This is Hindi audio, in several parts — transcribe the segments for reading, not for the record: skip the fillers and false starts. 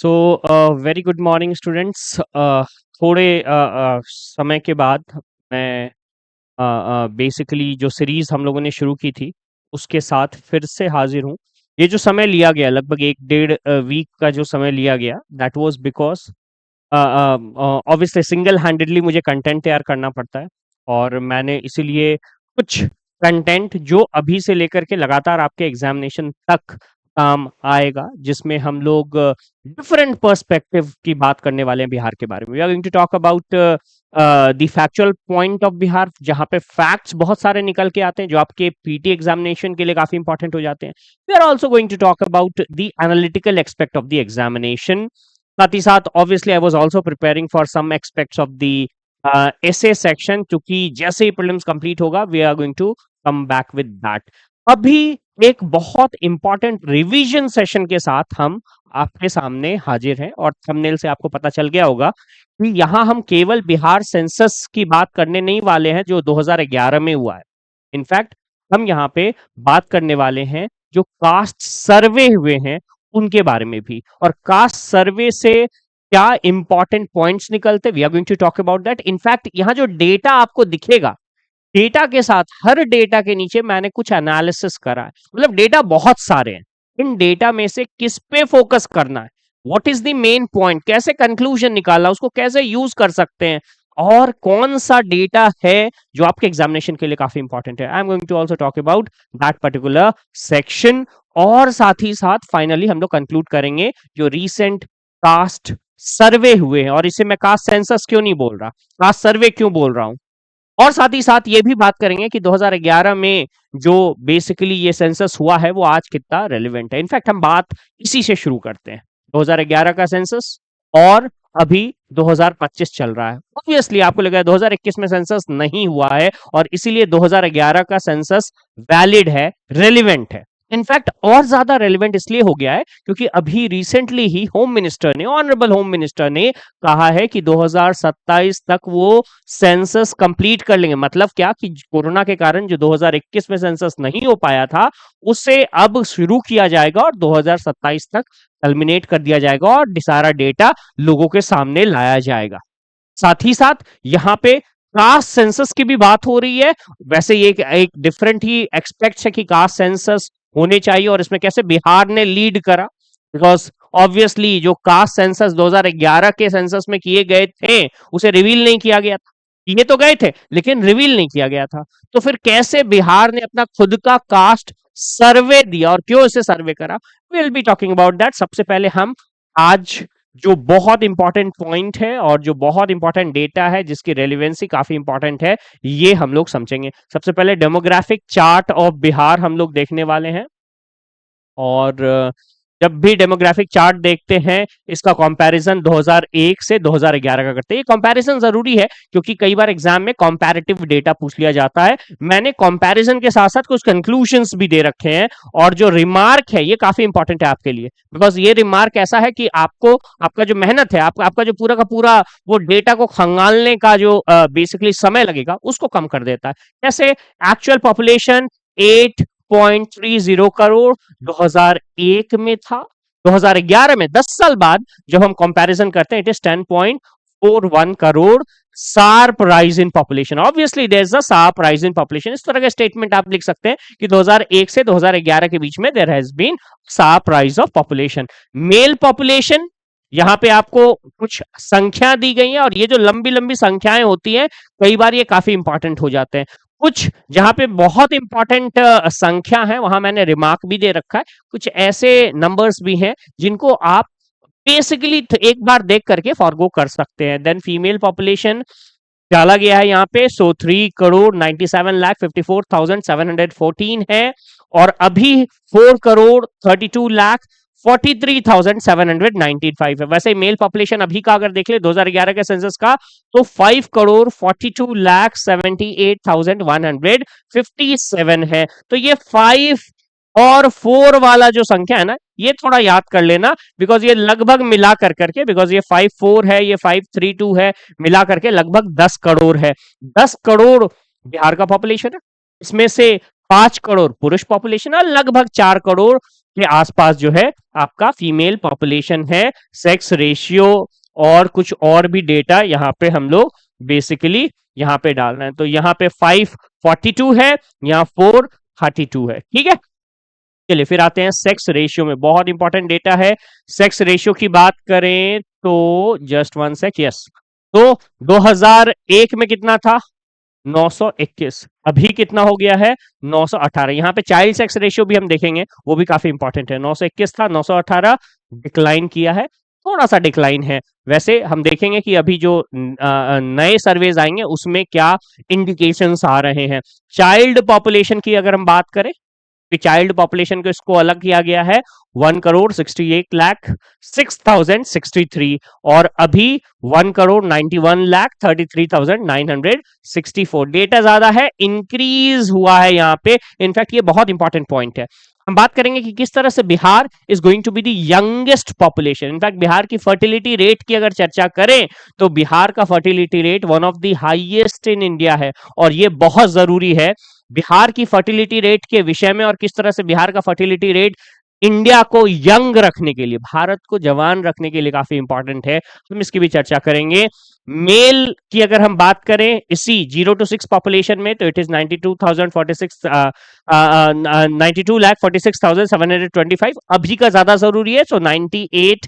So very good morning students. थोड़े समय के बाद मैं बेसिकली जो सीरीज हम लोगों ने शुरू की थी उसके साथ फिर से हाजिर हूँ। ये जो समय लिया गया लगभग एक डेढ़ वीक का जो समय लिया गया, that was because obviously single handedly मुझे कंटेंट तैयार करना पड़ता है, और मैंने इसीलिए कुछ कंटेंट जो अभी से लेकर के लगातार आपके एग्जामिनेशन तक काम आएगा, जिसमें हम लोग डिफरेंट पर्सपेक्टिव की बात करने वाले हैं बिहार के बारे में। We are going to talk about the factual point of Bihar, जहाँ पे फैक्ट्स बहुत सारे निकल के आते हैं जो आपके पीटी एग्जामिनेशन के लिए काफी इंपॉर्टेंट हो जाते हैं। We are also going to talk about the analytical expect of the examination. साथ ही साथ obviously I was also preparing for some aspects of the essay section, क्योंकि जैसे ही प्रीलिम्स कंप्लीट होगा we are going to come back with that. अभी एक बहुत इंपॉर्टेंट रिवीजन सेशन के साथ हम आपके सामने हाजिर हैं, और थंबनेल से आपको पता चल गया होगा कि यहाँ हम केवल बिहार सेंसस की बात करने नहीं वाले हैं जो 2011 में हुआ है। इनफैक्ट हम यहाँ पे बात करने वाले हैं जो कास्ट सर्वे हुए हैं उनके बारे में भी, और कास्ट सर्वे से क्या इंपॉर्टेंट पॉइंट्स निकलते, we are going to talk about that. In fact यहाँ जो डेटा आपको दिखेगा, डेटा के साथ हर डेटा के नीचे मैंने कुछ एनालिसिस करा है। मतलब डेटा बहुत सारे हैं, इन डेटा में से किस पे फोकस करना है, what is the main point, कैसे कंक्लूजन निकालना, उसको कैसे यूज कर सकते हैं, और कौन सा डेटा है जो आपके एग्जामिनेशन के लिए काफी इंपॉर्टेंट है। I am going to also talk about that particular section, और साथ ही साथ फाइनली हम लोग कंक्लूड करेंगे जो रीसेंट कास्ट सर्वे हुए हैं। और इसे मैं कास्ट सेंसस क्यों नहीं बोल रहा, कास्ट सर्वे क्यों बोल रहा हूं, और साथ ही साथ ये भी बात करेंगे कि 2011 में जो बेसिकली ये सेंसस हुआ है वो आज कितना रेलिवेंट है। इनफैक्ट हम बात इसी से शुरू करते हैं, 2011 का सेंसस, और अभी 2025 चल रहा है। ऑब्वियसली आपको लगा 2021 में सेंसस नहीं हुआ है, और इसीलिए 2011 का सेंसस वैलिड है, रेलिवेंट है। इनफैक्ट और ज्यादा रेलिवेंट इसलिए हो गया है क्योंकि अभी रिसेंटली ही होम मिनिस्टर ने, ऑनरेबल होम मिनिस्टर ने कहा है कि 2027 तक वो सेंसस कंप्लीट कर लेंगे। मतलब क्या कि कोरोना के कारण जो 2021 में सेंसस नहीं हो पाया था उसे अब शुरू किया जाएगा, और 2027 तक कल्मिनेट कर दिया जाएगा, और सारा डेटा लोगों के सामने लाया जाएगा। साथ ही साथ यहाँ पे कास्ट सेंसस की भी बात हो रही है। वैसे ये एक डिफरेंट ही एक्सपेक्ट है कि कास्ट सेंसस होने चाहिए, और इसमें कैसे बिहार ने लीड करा, बिकॉज ऑब्वियसली जो कास्ट सेंसस 2011 के सेंसस में किए गए थे उसे रिवील नहीं किया गया था। ये तो गए थे लेकिन रिवील नहीं किया गया था। तो फिर कैसे बिहार ने अपना खुद का कास्ट सर्वे दिया, और क्यों इसे सर्वे करा, will be talking about that. सबसे पहले हम आज जो बहुत इंपॉर्टेंट पॉइंट है और जो बहुत इंपॉर्टेंट डेटा है जिसकी रेलिवेंसी काफी इंपॉर्टेंट है, ये हम लोग समझेंगे। सबसे पहले डेमोग्राफिक चार्ट ऑफ बिहार हम लोग देखने वाले हैं, और जब भी डेमोग्राफिक चार्ट देखते हैं इसका कंपैरिजन 2001 से 2011 का करते हैं। ये कंपैरिजन जरूरी है क्योंकि कई बार एग्जाम में कंपैरेटिव डेटा पूछ लिया जाता है। मैंने कंपैरिजन के साथ साथ कुछ कंक्लूजन्स भी दे रखे हैं, और जो रिमार्क है ये काफी इंपॉर्टेंट है आपके लिए, बिकॉज ये रिमार्क ऐसा है कि आपको आपका जो मेहनत है, आपका जो पूरा का पूरा वो डेटा को खंगालने का जो बेसिकली समय लगेगा उसको कम कर देता है। जैसे एक्चुअल पॉपुलेशन 8.30 करोड़ 2001 में था, 2011 में 10 साल बाद जब हम कंपैरिजन करते हैं it is 10.41 crore. Sharp rise in population, obviously there is a sharp rise in population. इस तरह का स्टेटमेंट आप लिख सकते हैं कि 2001 से 2011 के बीच में there has been sharp rise of population. Male population, यहाँ पे आपको कुछ संख्या दी गई है, और ये जो लंबी लंबी संख्याएं होती हैं कई बार ये काफी इंपॉर्टेंट हो जाते हैं। कुछ जहां पे बहुत इंपॉर्टेंट संख्या है वहां मैंने रिमार्क भी दे रखा है। कुछ ऐसे नंबर्स भी हैं जिनको आप बेसिकली एक बार देख करके फॉरगो कर सकते हैं। देन फीमेल पॉपुलेशन डाला गया है यहाँ पे, सो 3,97,54,714 है, और अभी 4,32,43,795 है। वैसे मेल पॉपुलेशन अभी का अगर देख ले 2011 के सेंसस का, तो 5,42,78,157 है। तो ये 5 और 4 वाला जो संख्या है ना, ये थोड़ा याद कर लेना, बिकॉज ये लगभग मिला कर करके, बिकॉज ये 5-4 है, ये 5-3-2 है, मिला करके लगभग 10 करोड़ है। 10 करोड़ बिहार का पॉपुलेशन है, इसमें से 5 करोड़ पुरुष पॉपुलेशन है, लगभग 4 करोड़ के आसपास जो है आपका फीमेल पॉपुलेशन है, सेक्स रेशियो और कुछ और भी डेटा यहाँ पे हम लोग बेसिकली यहाँ पे डाल रहे हैं। तो यहाँ पे 542 है, यहाँ 432 है, ठीक है। चलिए फिर आते हैं सेक्स रेशियो में, बहुत इंपॉर्टेंट डेटा है। सेक्स रेशियो की बात करें तो जस्ट वन सेक, यस, तो 2001 में कितना था? 921। अभी कितना हो गया है? 918। यहाँ पे चाइल्ड सेक्स रेशियो भी हम देखेंगे, वो भी काफी इंपॉर्टेंट है। 921 था, 918 डिक्लाइन किया है, थोड़ा सा डिक्लाइन है। वैसे हम देखेंगे कि अभी जो नए सर्वेज आएंगे उसमें क्या इंडिकेशंस आ रहे हैं। चाइल्ड पॉपुलेशन की अगर हम बात करें, चाइल्ड पॉपुलेशन को इसको अलग किया गया है, 1,68,06,063 और अभी 1,91,33,964। डेटा ज्यादा है, इंक्रीज हुआ है यहाँ पे। इनफैक्ट ये बहुत इंपॉर्टेंट पॉइंट है। हम बात करेंगे कि किस तरह से Bihar is going to be the youngest population. In fact Bihar की फर्टिलिटी रेट की अगर चर्चा करें तो बिहार का fertility rate one of the highest in India है, और ये बहुत जरूरी है बिहार की फर्टिलिटी रेट के विषय में, और किस तरह से बिहार का फर्टिलिटी रेट इंडिया को यंग रखने के लिए, भारत को जवान रखने के लिए काफी इंपॉर्टेंट है। हम इसकी भी चर्चा करेंगे। मेल की अगर हम बात करें इसी 0 to 6 पॉपुलेशन में, तो इट इज 92,46,725 अभी का ज्यादा जरूरी है। सो 98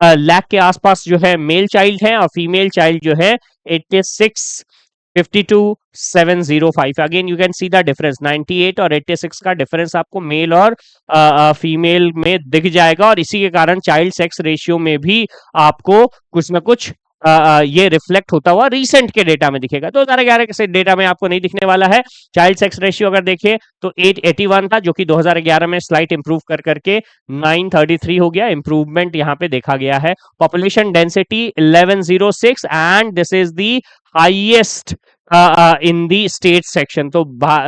लाख के आसपास जो है मेल चाइल्ड है, और फीमेल चाइल्ड जो है 86,52,705। Again you can see the difference, 98 और 86 का डिफरेंस आपको मेल और फीमेल में दिख जाएगा, और इसी के कारण चाइल्ड सेक्स रेशियो में भी आपको कुछ ना कुछ ये रिफ्लेक्ट होता हुआ रिसेंट के डेटा में दिखेगा। 2011 के डेटा में आपको नहीं दिखने वाला है। चाइल्ड सेक्स रेशियो अगर देखें तो 881 था, जो कि 2011 में स्लाइट इंप्रूव कर करके 933 हो गया। इंप्रूवमेंट यहाँ पे देखा गया है। Population density 1106 and this is the highest in the state section. तो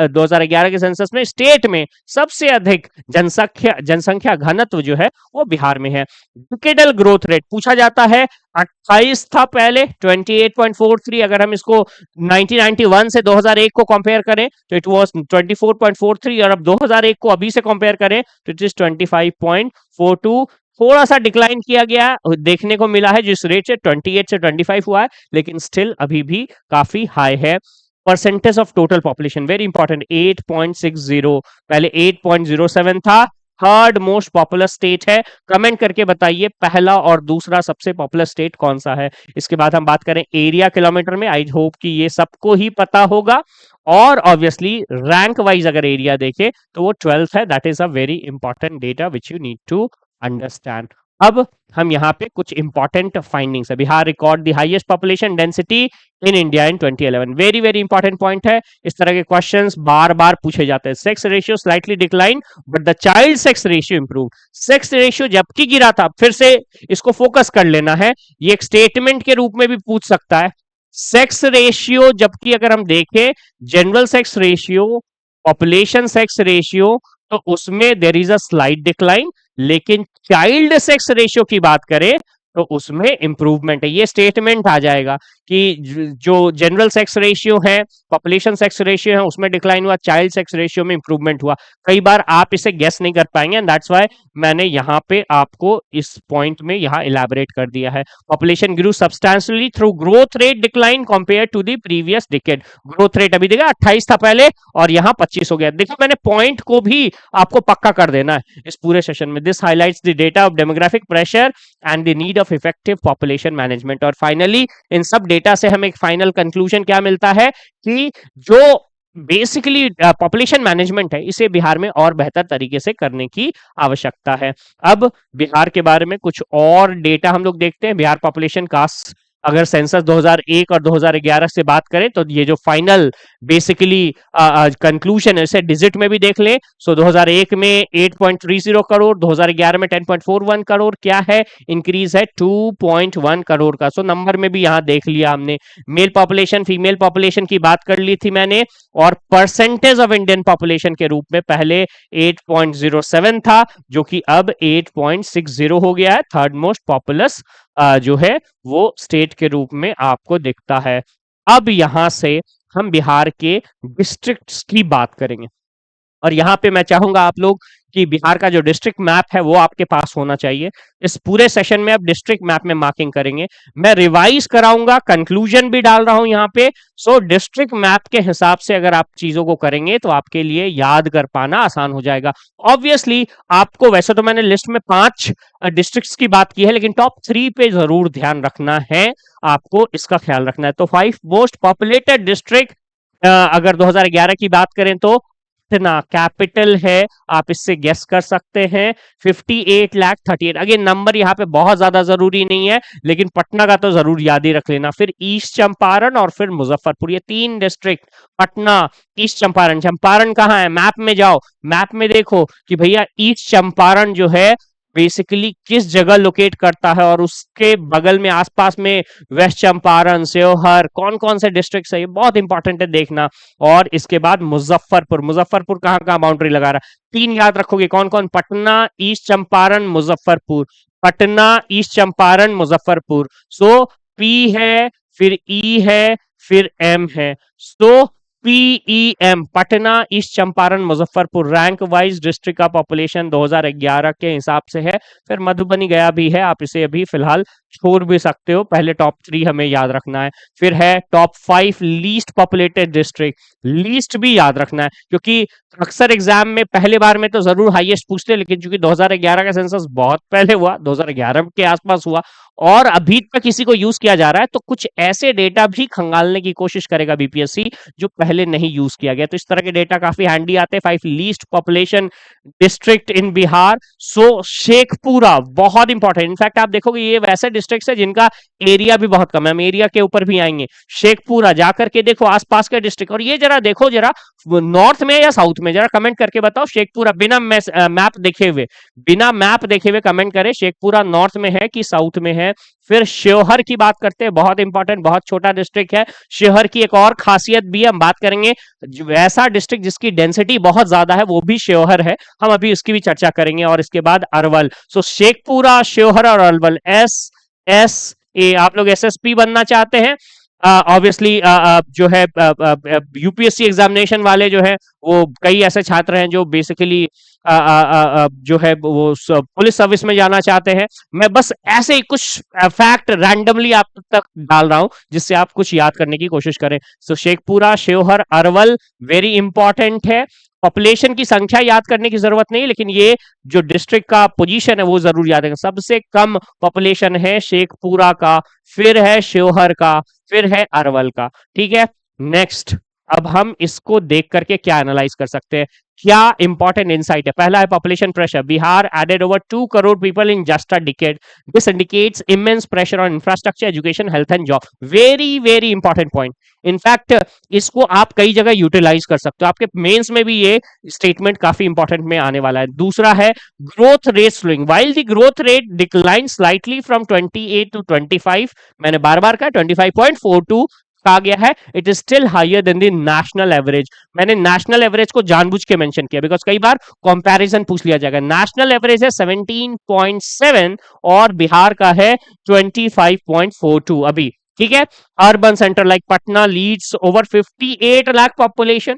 2011 के सेंसस में स्टेट में सबसे अधिक जनसंख्या घनत्व जो है वो बिहार में है। डिकेडल ग्रोथ रेट पूछा जाता है, 28 था पहले, 28.43। अगर हम इसको 1991 से 2001 को कंपेयर करें तो इट वाज 24.43, और अब 2001 को अभी से कंपेयर करें तो इट इज 25.42। थोड़ा सा डिक्लाइन किया गया देखने को मिला है, जिस रेट से 28 से 25 हुआ है, लेकिन स्टिल अभी भी काफी हाई है। Percentage of total population very important, 8.60, पहले 8.07 था। थर्ड मोस्ट पॉपुलर स्टेट है। कमेंट करके बताइए पहला और दूसरा सबसे पॉपुलर स्टेट कौन सा है। इसके बाद हम बात करें एरिया किलोमीटर में, आई होप कि ये सबको ही पता होगा। और ऑब्वियसली रैंक वाइज अगर एरिया देखें तो वो 12th है। That is a very important data which you need to understand. अब हम यहाँ पे कुछ इंपॉर्टेंट फाइंडिंग्स है। Bihar record the highest population density in India in 2011। Very very important point है। इस तरह के क्वेश्चंस बार बार पूछे जाते हैं। Sex ratio slightly decline but the child sex ratio improve. Sex ratio जबकि गिरा था, फिर से इसको फोकस कर लेना है, ये एक स्टेटमेंट के रूप में भी पूछ सकता है। सेक्स रेशियो जबकि अगर हम देखें general sex ratio, population sex ratio, तो उसमें there is a slight decline, लेकिन चाइल्ड सेक्स रेशियो की बात करें तो उसमें इंप्रूवमेंट है। ये स्टेटमेंट आ जाएगा कि जो जनरल सेक्स रेशियो है, पॉपुलेशन सेक्स रेशियो है, उसमें डिक्लाइन हुआ, चाइल्ड सेक्स रेशियो में इंप्रूवमेंट हुआ। कई बार आप इसे गेस नहीं कर पाएंगे, एंड दैट्स व्हाई मैंने यहाँ पे आपको इस पॉइंट में यहाँ इलैबोरेट कर दिया है। Population grew substantially through growth rate decline compare to the previous decade. Growth rate अभी देखा 28 था पहले और यहाँ 25 हो गया। देखो मैंने पॉइंट को भी आपको पक्का कर देना है इस पूरे सेशन में। This highlights the data of demographic pressure and the need of effective population management. और फाइनली इन सब डेटा से हमें एक फाइनल कंक्लूजन क्या मिलता है कि जो बेसिकली पॉपुलेशन मैनेजमेंट है, इसे बिहार में और बेहतर तरीके से करने की आवश्यकता है। अब बिहार के बारे में कुछ और डेटा हम लोग देखते हैं। बिहार पॉपुलेशन का अगर सेंसस 2001 और 2011 से बात करें तो ये जो फाइनल बेसिकली कंक्लूजन है, इसे डिजिट में भी देख लें। सो 2001 में 8.30 करोड़, 2011 में 10.41 करोड़, क्या है इंक्रीज है 2.1 करोड़ का। सो नंबर में भी यहां देख लिया हमने। मेल पॉपुलेशन फीमेल पॉपुलेशन की बात कर ली थी मैंने, और परसेंटेज ऑफ इंडियन पॉपुलेशन के रूप में पहले 8.07 था, जो कि अब 8.60 हो गया है। थर्ड मोस्ट पॉपुलस जो है वो स्टेट के रूप में आपको दिखता है। अब यहां से हम बिहार के डिस्ट्रिक्ट्स की बात करेंगे, और यहां पे मैं चाहूंगा आप लोग कि बिहार का जो डिस्ट्रिक्ट मैप है वो आपके पास होना चाहिए। इस पूरे सेशन में आप डिस्ट्रिक्ट मैप में मार्किंग करेंगे। मैं रिवाइज कराऊंगा, कंक्लूजन भी डाल रहा हूं यहाँ पे। सो डिस्ट्रिक्ट मैप के हिसाब से अगर आप चीजों को करेंगे तो आपके लिए याद कर पाना आसान हो जाएगा। ऑब्वियसली आपको, वैसे तो मैंने लिस्ट में 5 डिस्ट्रिक्ट्स की बात की है, लेकिन टॉप 3 पे जरूर ध्यान रखना है, आपको इसका ख्याल रखना है। तो 5 मोस्ट पॉपुलेटेड डिस्ट्रिक्ट, अगर 2011 की बात करें तो पटना कैपिटल है, आप इससे गेस कर सकते हैं। 58,38,000। अगेन नंबर यहाँ पे बहुत ज्यादा जरूरी नहीं है, लेकिन पटना का तो जरूर याद ही रख लेना। फिर ईस्ट चंपारण और फिर मुजफ्फरपुर, ये 3 डिस्ट्रिक्ट, पटना, ईस्ट चंपारण। चंपारण कहाँ है? मैप में जाओ, मैप में देखो कि भैया ईस्ट चंपारण जो है बेसिकली किस जगह लोकेट करता है, और उसके बगल में आसपास में वेस्ट चंपारण, सेवहर, कौन कौन से डिस्ट्रिक्ट है, ये बहुत इंपॉर्टेंट है देखना। और इसके बाद मुजफ्फरपुर, मुजफ्फरपुर कहाँ कहाँ बाउंड्री लगा रहा है, 3 याद रखोगे कौन कौन? Patna, East Champaran, Muzaffarpur. Patna, East Champaran, Muzaffarpur. So P है, फिर ई है, फिर एम है। So PEM, Patna, East Champaran, Muzaffarpur, rank wise district का पॉपुलेशन 2011 के हिसाब से है। फिर मधुबनी गया भी है, आप इसे अभी फिलहाल छोड़ भी सकते हो, पहले टॉप 3 हमें याद रखना है। फिर है top 5 least populated district, least भी याद रखना है, क्योंकि अक्सर एग्जाम में पहले बार में तो जरूर हाईएस्ट पूछते, लेकिन चूंकि 2011 का सेंसस बहुत पहले हुआ, 2011 के आसपास हुआ, और अभी तक किसी को यूज किया जा रहा है, तो कुछ ऐसे डेटा भी खंगालने की कोशिश करेगा बीपीएससी जो पहले नहीं यूज किया गया। तो इस तरह के डेटा काफी हैंडी आते हैं। 5 least population district in Bihar. So Sheikhpura बहुत इंपॉर्टेंट, इनफैक्ट आप देखोगे ये वैसे डिस्ट्रिक्ट है जिनका एरिया भी बहुत कम है, हम एरिया के ऊपर भी आएंगे। शेखपुरा जाकर के देखो आसपास के डिस्ट्रिक्ट, और ये जरा देखो, जरा नॉर्थ में या साउथ में, जरा कमेंट करके बताओ। शेखपुरा बिना मैप देखे हुए, बिना मैप देखे हुए कमेंट करें, शेखपुरा नॉर्थ में है कि साउथ में है। फिर शिवहर की बात करते हैं, बहुत इंपॉर्टेंट, बहुत छोटा डिस्ट्रिक्ट है। शिवहर की एक और खासियत भी हम बात करेंगे, ऐसा डिस्ट्रिक्ट जिसकी डेंसिटी बहुत ज्यादा है वो भी शिवहर है, हम अभी उसकी भी चर्चा करेंगे। और इसके बाद अरवल। सो शेखपुरा, शिवहर और अरवल, एस आप लोग एसएसपी बनना चाहते हैं, ऑब्वियसली जो है यूपीएससी एग्जामिनेशन वाले जो है, वो कई ऐसे छात्र हैं जो बेसिकली जो है वो पुलिस सर्विस में जाना चाहते हैं। मैं बस ऐसे ही कुछ फैक्ट रैंडमली आप तक डाल रहा हूं जिससे आप कुछ याद करने की कोशिश करें। सो शेखपुरा, शिवहर, अरवल वेरी इंपॉर्टेंट है। पॉपुलेशन की संख्या याद करने की जरूरत नहीं, लेकिन ये जो डिस्ट्रिक्ट का पोजीशन है वो जरूर याद रखें। सबसे कम पॉपुलेशन है शेखपुरा का, फिर है शिवहर का, फिर है अरवल का। ठीक है, नेक्स्ट अब हम इसको देख करके क्या एनालाइज कर सकते हैं, क्या इंपॉर्टेंट इंसाइट है। पहला है population pressure, Bihar added over 2 crore people in just a decade, this indicates immense pressure on infrastructure, education, health and job. Very very important point, in fact इसको आप कई जगह यूटिलाइज कर सकते हो, आपके मेंस में भी ये स्टेटमेंट काफी इंपॉर्टेंट में आने वाला है। दूसरा है growth rate slowing, while the growth rate decline slightly from 28 to 25, मैंने बार बार कहा 25.42 कहा गया है, it is still higher than the national average. मैंने नेशनल एवरेज को जानबूझ के मेंशन किया बिकॉज कई बार कंपैरिजन पूछ लिया जाएगा। नेशनल एवरेज है 17.7 और बिहार का है 25.42 अभी। ठीक है, urban centre like Patna leads over 58 lakh population,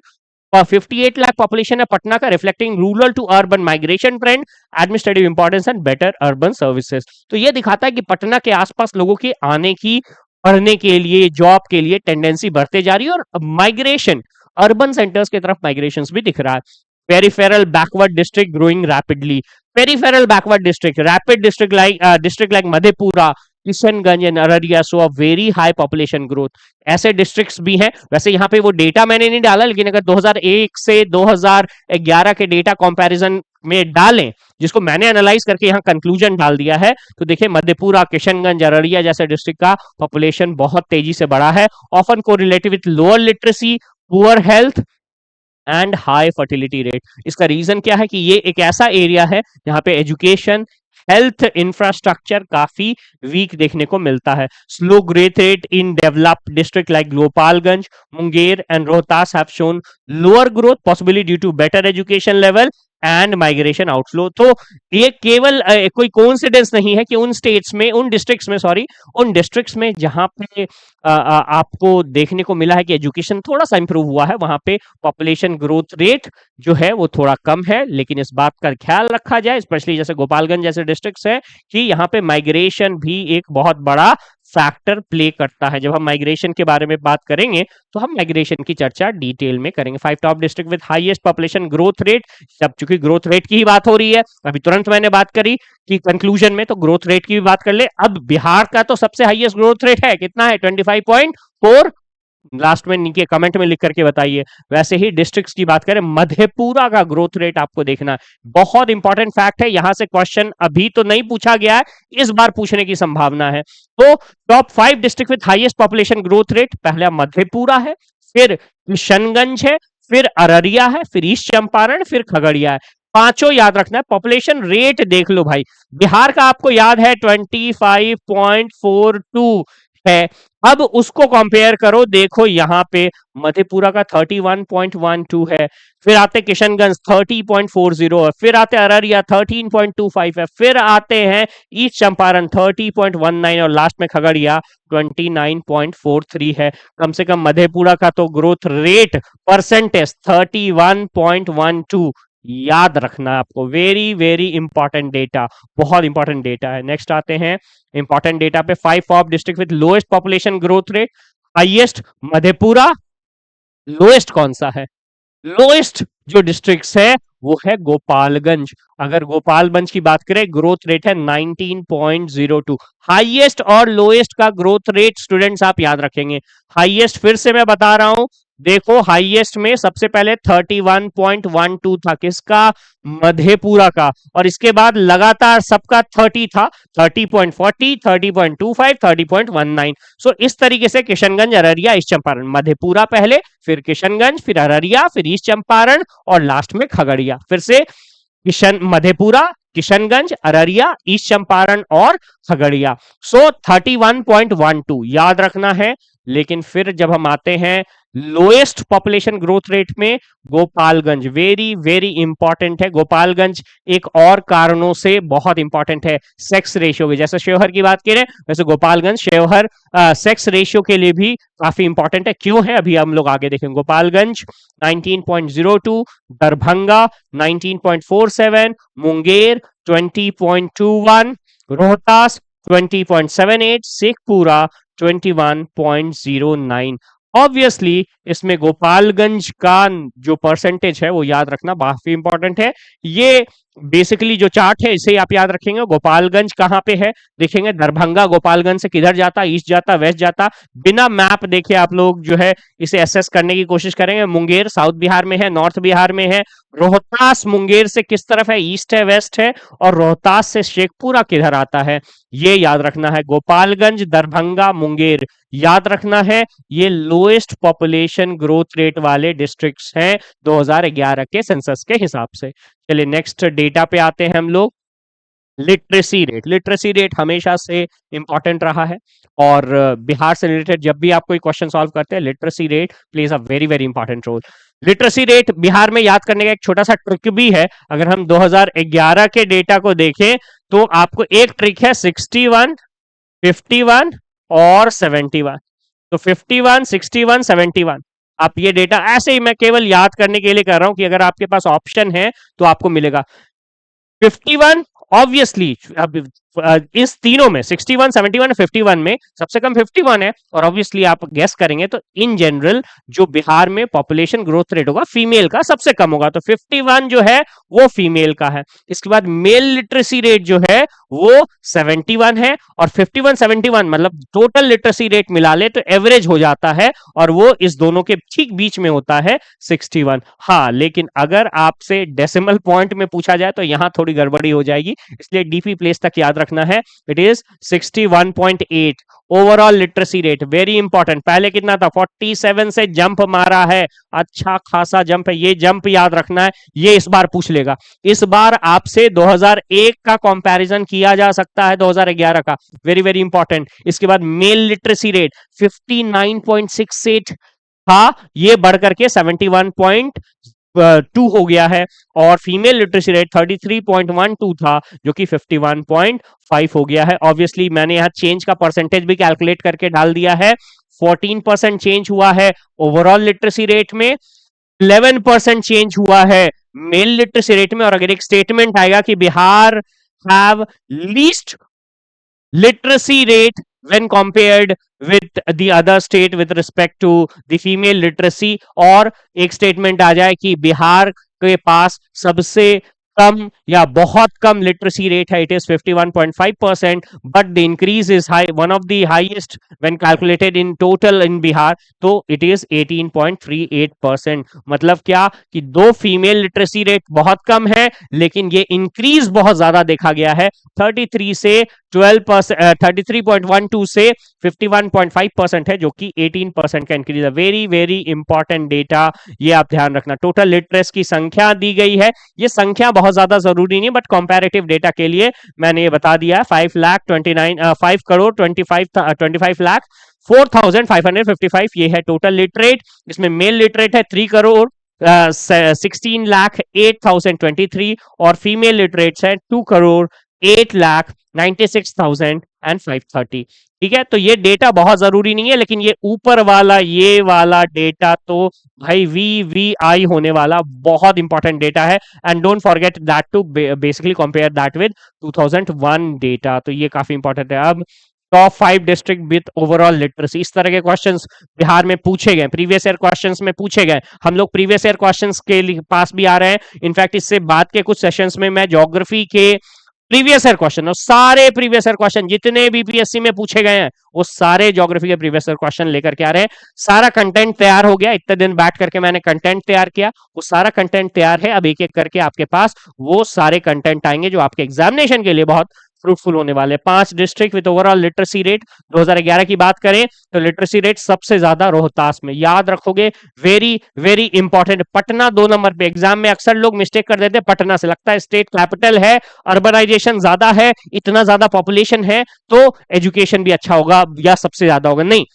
58 lakh population है पटना का, reflecting rural to urban migration trend, administrative importance and better urban services. तो ये दिखाता है कि पटना के आसपास लोगों के आने की, पढ़ने के लिए, जॉब के लिए टेंडेंसी बढ़ते जा रही है, और माइग्रेशन अर्बन सेंटर्स की तरफ माइग्रेशन भी दिख रहा है। Peripheral backward district growing rapidly, peripheral backward district, rapid district like Madhepura, Kishanganj and Araria so a very high population growth. ऐसे डिस्ट्रिक्ट्स भी हैं। वैसे यहाँ पे वो डेटा मैंने नहीं डाला, लेकिन अगर 2001 से 2011 के डेटा कंपैरिजन में डालें, जिसको मैंने एनालाइज करके यहाँ कंक्लूजन डाल दिया है, तो देखिए मधेपुरा, किशनगंज, अररिया जैसे डिस्ट्रिक्ट का पॉपुलेशन बहुत तेजी से बढ़ा है, often correlated with lower literacy, poor health and high fertility rate. इसका रीजन क्या है कि ये एक ऐसा एरिया है जहां पे एजुकेशन, हेल्थ इंफ्रास्ट्रक्चर काफी वीक देखने को मिलता है। Slow growth rate in developed district like Gopalganj, Munger and Rohtas have shown lower growth possibly due to better education level and migration outflow. तो ये केवल कोई कोइंसिडेंस नहीं है कि उन स्टेट्स में, उन डिस्ट्रिक्ट्स में, सॉरी, उन डिस्ट्रिक्ट्स में जहां पे आपको देखने को मिला है कि एजुकेशन थोड़ा सा इंप्रूव हुआ है, वहां पे पॉपुलेशन ग्रोथ रेट जो है वो थोड़ा कम है। लेकिन इस बात का ख्याल रखा जाए, स्पेशली जैसे गोपालगंज जैसे डिस्ट्रिक्ट्स है, कि यहाँ पे माइग्रेशन भी एक बहुत बड़ा फैक्टर प्ले करता है। जब हम माइग्रेशन के बारे में बात करेंगे तो हम माइग्रेशन की चर्चा डिटेल में करेंगे। 5 top district with highest population growth rate. सब चूंकि ग्रोथ रेट की ही बात हो रही है, अभी तुरंत मैंने बात करी कि कंक्लूजन में, तो ग्रोथ रेट की भी बात कर ले। अब बिहार का तो सबसे हाईएस्ट ग्रोथ रेट है, कितना है? 25.4। लास्ट में नीचे कमेंट में लिख करके बताइए। वैसे ही डिस्ट्रिक्ट्स की बात करें, मधेपुरा का ग्रोथ रेट आपको देखना है, बहुत इंपॉर्टेंट फैक्ट है। यहां से क्वेश्चन अभी तो नहीं पूछा गया है, इस बार पूछने की संभावना है। तो top 5 district with highest population growth rate, पहला मधेपुरा है, फिर किशनगंज है, फिर अररिया है, फिर ईस्ट चंपारण, फिर खगड़िया है। पांचों याद रखना है। पॉपुलेशन रेट देख लो भाई, बिहार का आपको याद है 25.42 है। अब उसको कंपेयर करो, देखो यहां पे मधेपुरा का 31.12 है, फिर आते किशनगंज 30.40 है, फिर आते अररिया 13.25 है, फिर आते हैं ईस्ट चंपारण 30.19 और लास्ट में खगड़िया 29.43 है। कम से कम मधेपुरा का तो ग्रोथ रेट परसेंटेज 31.12 याद रखना आपको। वेरी वेरी इंपॉर्टेंट डेटा, बहुत इंपॉर्टेंट डेटा है। नेक्स्ट आते हैं इंपॉर्टेंट डेटा पे। 5 top district with lowest population growth rate, highest Madhepura, lowest कौन सा है? लोएस्ट जो डिस्ट्रिक्ट है वो है गोपालगंज। अगर गोपालगंज की बात करें, ग्रोथ रेट है 19.02। हाईएस्ट और लोएस्ट का ग्रोथ रेट स्टूडेंट्स आप याद रखेंगे। हाईएस्ट फिर से मैं बता रहा हूं, देखो हाईएस्ट में सबसे पहले 31.12 था, किसका? मधेपुरा का। और इसके बाद लगातार सबका 30 था, 30.40, 30.25, 30.19। सो इस तरीके से किशनगंज, अररिया, ईस्ट चंपारण, मधेपुरा पहले, फिर किशनगंज, फिर अररिया, फिर ईस्ट चंपारण और लास्ट में खगड़िया। फिर से मधेपुरा, किशनगंज, अररिया, ईस्ट चंपारण और खगड़िया। सो 31.12 याद रखना है। लेकिन फिर जब हम आते हैं लोएस्ट पॉपुलेशन ग्रोथ रेट में, गोपालगंज वेरी वेरी इंपॉर्टेंट है। गोपालगंज एक और कारणों से बहुत इंपॉर्टेंट है, सेक्स रेशियो के। जैसे शेवहर की बात करें, वैसे गोपालगंज शेवहर सेक्स रेशियो के लिए भी काफी इंपॉर्टेंट है। क्यों है अभी हम लोग आगे देखेंगे। गोपालगंज 19.02, दरभंगा 19.47, मुंगेर 20.21, रोहतास 20.78, शेखपुरा 21.09। ऑब्वियसली इसमें गोपालगंज का जो परसेंटेज है वो याद रखना काफी इंपॉर्टेंट है। ये बेसिकली जो चार्ट है इसे आप याद रखेंगे। गोपालगंज कहां पे है देखेंगे, दरभंगा गोपालगंज से किधर जाता, ईस्ट जाता, वेस्ट जाता, बिना मैप देखे आप लोग जो है इसे एसेस करने की कोशिश करेंगे। मुंगेर साउथ बिहार में है, नॉर्थ बिहार में है। रोहतास मुंगेर से किस तरफ है, ईस्ट है, वेस्ट है। और रोहतास से शेखपुरा किधर आता है, ये याद रखना है। गोपालगंज, दरभंगा, मुंगेर याद रखना है। ये लोएस्ट पॉपुलेशन ग्रोथ रेट वाले डिस्ट्रिक्ट्स हैं 2011 के सेंसस के हिसाब से। चलिए नेक्स्ट डेटा पे आते हैं हम लोग। लिटरेसी रेट, लिटरेसी रेट हमेशा से इंपॉर्टेंट रहा है और बिहार से रिलेटेड जब भी आप कोई क्वेश्चन सॉल्व करते हैं, literacy rate plays a very very important role. Literacy rate Bihar में याद करने का एक छोटा सा ट्रिक भी है। अगर हम 2011 के डेटा को देखें तो आपको एक ट्रिक है, 61, 51 और 71। तो 51, 61, 71, आप ये डेटा ऐसे ही मैं केवल याद करने के लिए कर रहा हूं कि अगर आपके पास ऑप्शन है तो आपको मिलेगा। 51 ऑब्वियसली अब इस तीनों में 61, 71, 51 में सबसे कम 51 है। और ऑब्वियसली आप गेस करेंगे तो इन जनरल जो बिहार में पॉपुलेशन ग्रोथ रेट होगा फीमेल का सबसे कम होगा, तो 51 जो है वो फीमेल का है। इसके बाद मेल लिटरेसी रेट जो है वो 71 है और 51, 71 मतलब टोटल लिटरेसी रेट मिला ले तो एवरेज हो जाता है और वो इस दोनों के ठीक बीच में होता है 61। हाँ, लेकिन अगर आपसे डेसिमल पॉइंट में पूछा जाए तो यहां थोड़ी गड़बड़ी हो जाएगी, इसलिए डीपी प्लेस तक याद रखना है। It is 61.8 overall literacy rate, very important. पहले कितना था, 47 से जंप मारा है, अच्छा खासा जंप है, ये जंप याद रखना है। ये इस बार पूछ लेगा, इस बार आपसे 2001 का कंपैरिजन किया जा सकता है 2011 का, वेरी वेरी इंपॉर्टेंट। इसके बाद मेल लिटरेसी रेट 59.68 था, ये बढ़कर के 71. 2 हो गया है, और फीमेल लिटरेसी रेट 33.12 था जो कि 51.5 हो गया है। ऑब्वियसली मैंने यहाँ चेंज का परसेंटेज भी कैलकुलेट करके डाल दिया है। 14% चेंज हुआ है ओवरऑल लिटरेसी रेट में, 11% चेंज हुआ है मेल लिटरेसी रेट में। और अगर एक स्टेटमेंट आएगा कि Bihar have least literacy rate when compared with the other state with respect to the female literacy, और एक स्टेटमेंट आ जाए कि बिहार के पास सबसे कम या बहुत कम लिटरेसी रेट है, it is 51.5%, but the increase is high, one of the highest when calculated in total in Bihar, तो इट इज 18.38%। मतलब क्या कि दो फीमेल लिटरेसी रेट बहुत कम है, लेकिन ये इंक्रीज बहुत ज्यादा देखा गया है, 33 से 12%, 33.12 से 51.5% है, जो कि 18% का इंक्रीज है। वेरी वेरी इंपॉर्टेंट डेटा, ये आप ध्यान रखना। टोटल लिटरेस की संख्या दी गई है, ये संख्या बहुत ज्यादा जरूरी नहीं, बट कंपैरेटिव डेटा के लिए मैंने ये बता दिया है। 5 करोड़ 25 लाख 4,555, ये है टोटल लिटरेट। इसमें मेल लिटरेट है 3 करोड़ 16 लाख 8,023, और फीमेल लिटरेट्स है 2 करोड़ 8 लाख 96,530। ठीक है, तो ये डेटा बहुत जरूरी नहीं है, लेकिन ये ऊपर वाला, ये वाला डेटा तो भाई VVI होने वाला बहुत इंपॉर्टेंट डेटा है। And don't forget that to basically compare that with 2001 data, तो ये काफी इंपॉर्टेंट है। अब top 5 district with overall literacy, इस तरह के क्वेश्चंस बिहार में पूछे गए, प्रीवियस ईयर क्वेश्चंस में पूछे गए। हम लोग प्रीवियस ईयर क्वेश्चंस के पास भी आ रहे हैं। इनफैक्ट इससे बाद के कुछ सेशंस में मैं ज्योग्राफी के प्रीवियस ईयर क्वेश्चन, और सारे प्रीवियस ईयर क्वेश्चन जितने बीपीएससी में पूछे गए हैं वो सारे ज्योग्राफी के प्रीवियस ईयर क्वेश्चन लेकर के आ रहे हैं। सारा कंटेंट तैयार हो गया, इतने दिन बैठ करके मैंने कंटेंट तैयार किया, वो सारा कंटेंट तैयार है। अब एक एक करके आपके पास वो सारे कंटेंट आएंगे जो आपके एग्जामिनेशन के लिए बहुत फ्रूटफुल होने वाले। 5 district with overall literacy rate 2011 की बात करें तो लिटरेसी रेट सबसे ज्यादा रोहतास में, याद रखोगे, very very important. Patna 2 number पे, एग्जाम में अक्सर लोग मिस्टेक कर देते हैं, पटना से लगता है स्टेट कैपिटल है, अर्बनाइजेशन ज्यादा है, इतना ज्यादा पॉपुलेशन है तो एजुकेशन भी अच्छा होगा या सबसे ज्यादा होगा, नहीं।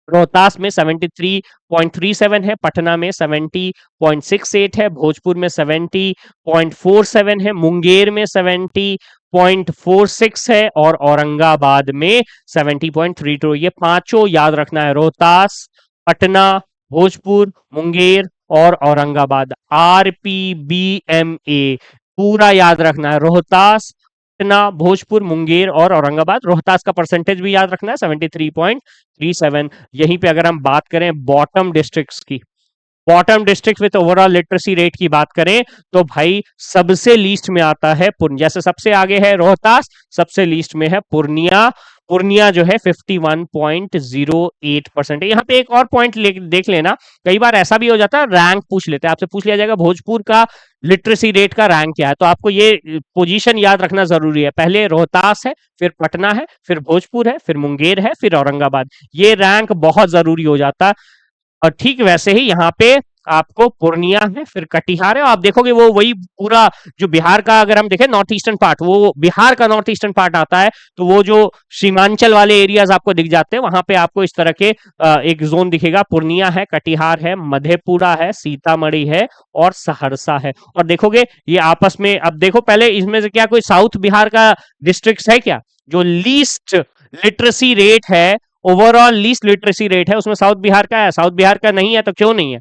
रोहतास में 73.37 है, पटना में 70.68 है, भोजपुर में 70.47 है, मुंगेर में 70.46 है, और औरंगाबाद में 70.32। ये पांचों याद रखना है, रोहतास, पटना, भोजपुर, मुंगेर और औरंगाबाद। RPBMA पूरा याद रखना है, रोहतास, पटना, भोजपुर, मुंगेर और औरंगाबाद। रोहतास का परसेंटेज भी याद रखना है 73.37। यहीं पे अगर हम बात करें बॉटम डिस्ट्रिक्ट्स की, bottom district with overall literacy rate की बात करें तो भाई सबसे लीस्ट में आता है पूर्णिया, जैसे सबसे आगे है रोहतास, सबसे लीस्ट में है पूर्णिया। पूर्णिया जो है 51.08% है। यहाँ पे एक और पॉइंट देख लेना, कई बार ऐसा भी हो जाता है रैंक पूछ लेते हैं आपसे, पूछ लिया जाएगा भोजपुर का लिटरेसी रेट का रैंक क्या है, तो आपको ये पोजीशन याद रखना जरूरी है। पहले रोहतास है, फिर पटना है, फिर भोजपुर है, फिर मुंगेर है, फिर औरंगाबाद। ये रैंक बहुत जरूरी हो जाता है। और ठीक वैसे ही यहाँ पे आपको पूर्णिया है, फिर कटिहार है। आप देखोगे वो वही पूरा जो बिहार का, अगर हम देखें नॉर्थ ईस्टर्न पार्ट, वो बिहार का नॉर्थ ईस्टर्न पार्ट आता है, तो वो जो सीमांचल वाले एरियाज आपको दिख जाते हैं, वहां पे आपको इस तरह के एक जोन दिखेगा। पूर्णिया है, कटिहार है, मधेपुरा है, सीतामढ़ी है और सहरसा है। और देखोगे ये आपस में, अब देखो पहले इसमें से क्या कोई साउथ बिहार का डिस्ट्रिक्ट है क्या जो लीस्ट लिटरेसी रेट है, ओवरऑल लीस्ट लिटरेसी रेट है, उसमें साउथ बिहार का है? साउथ बिहार का नहीं है तो क्यों नहीं है?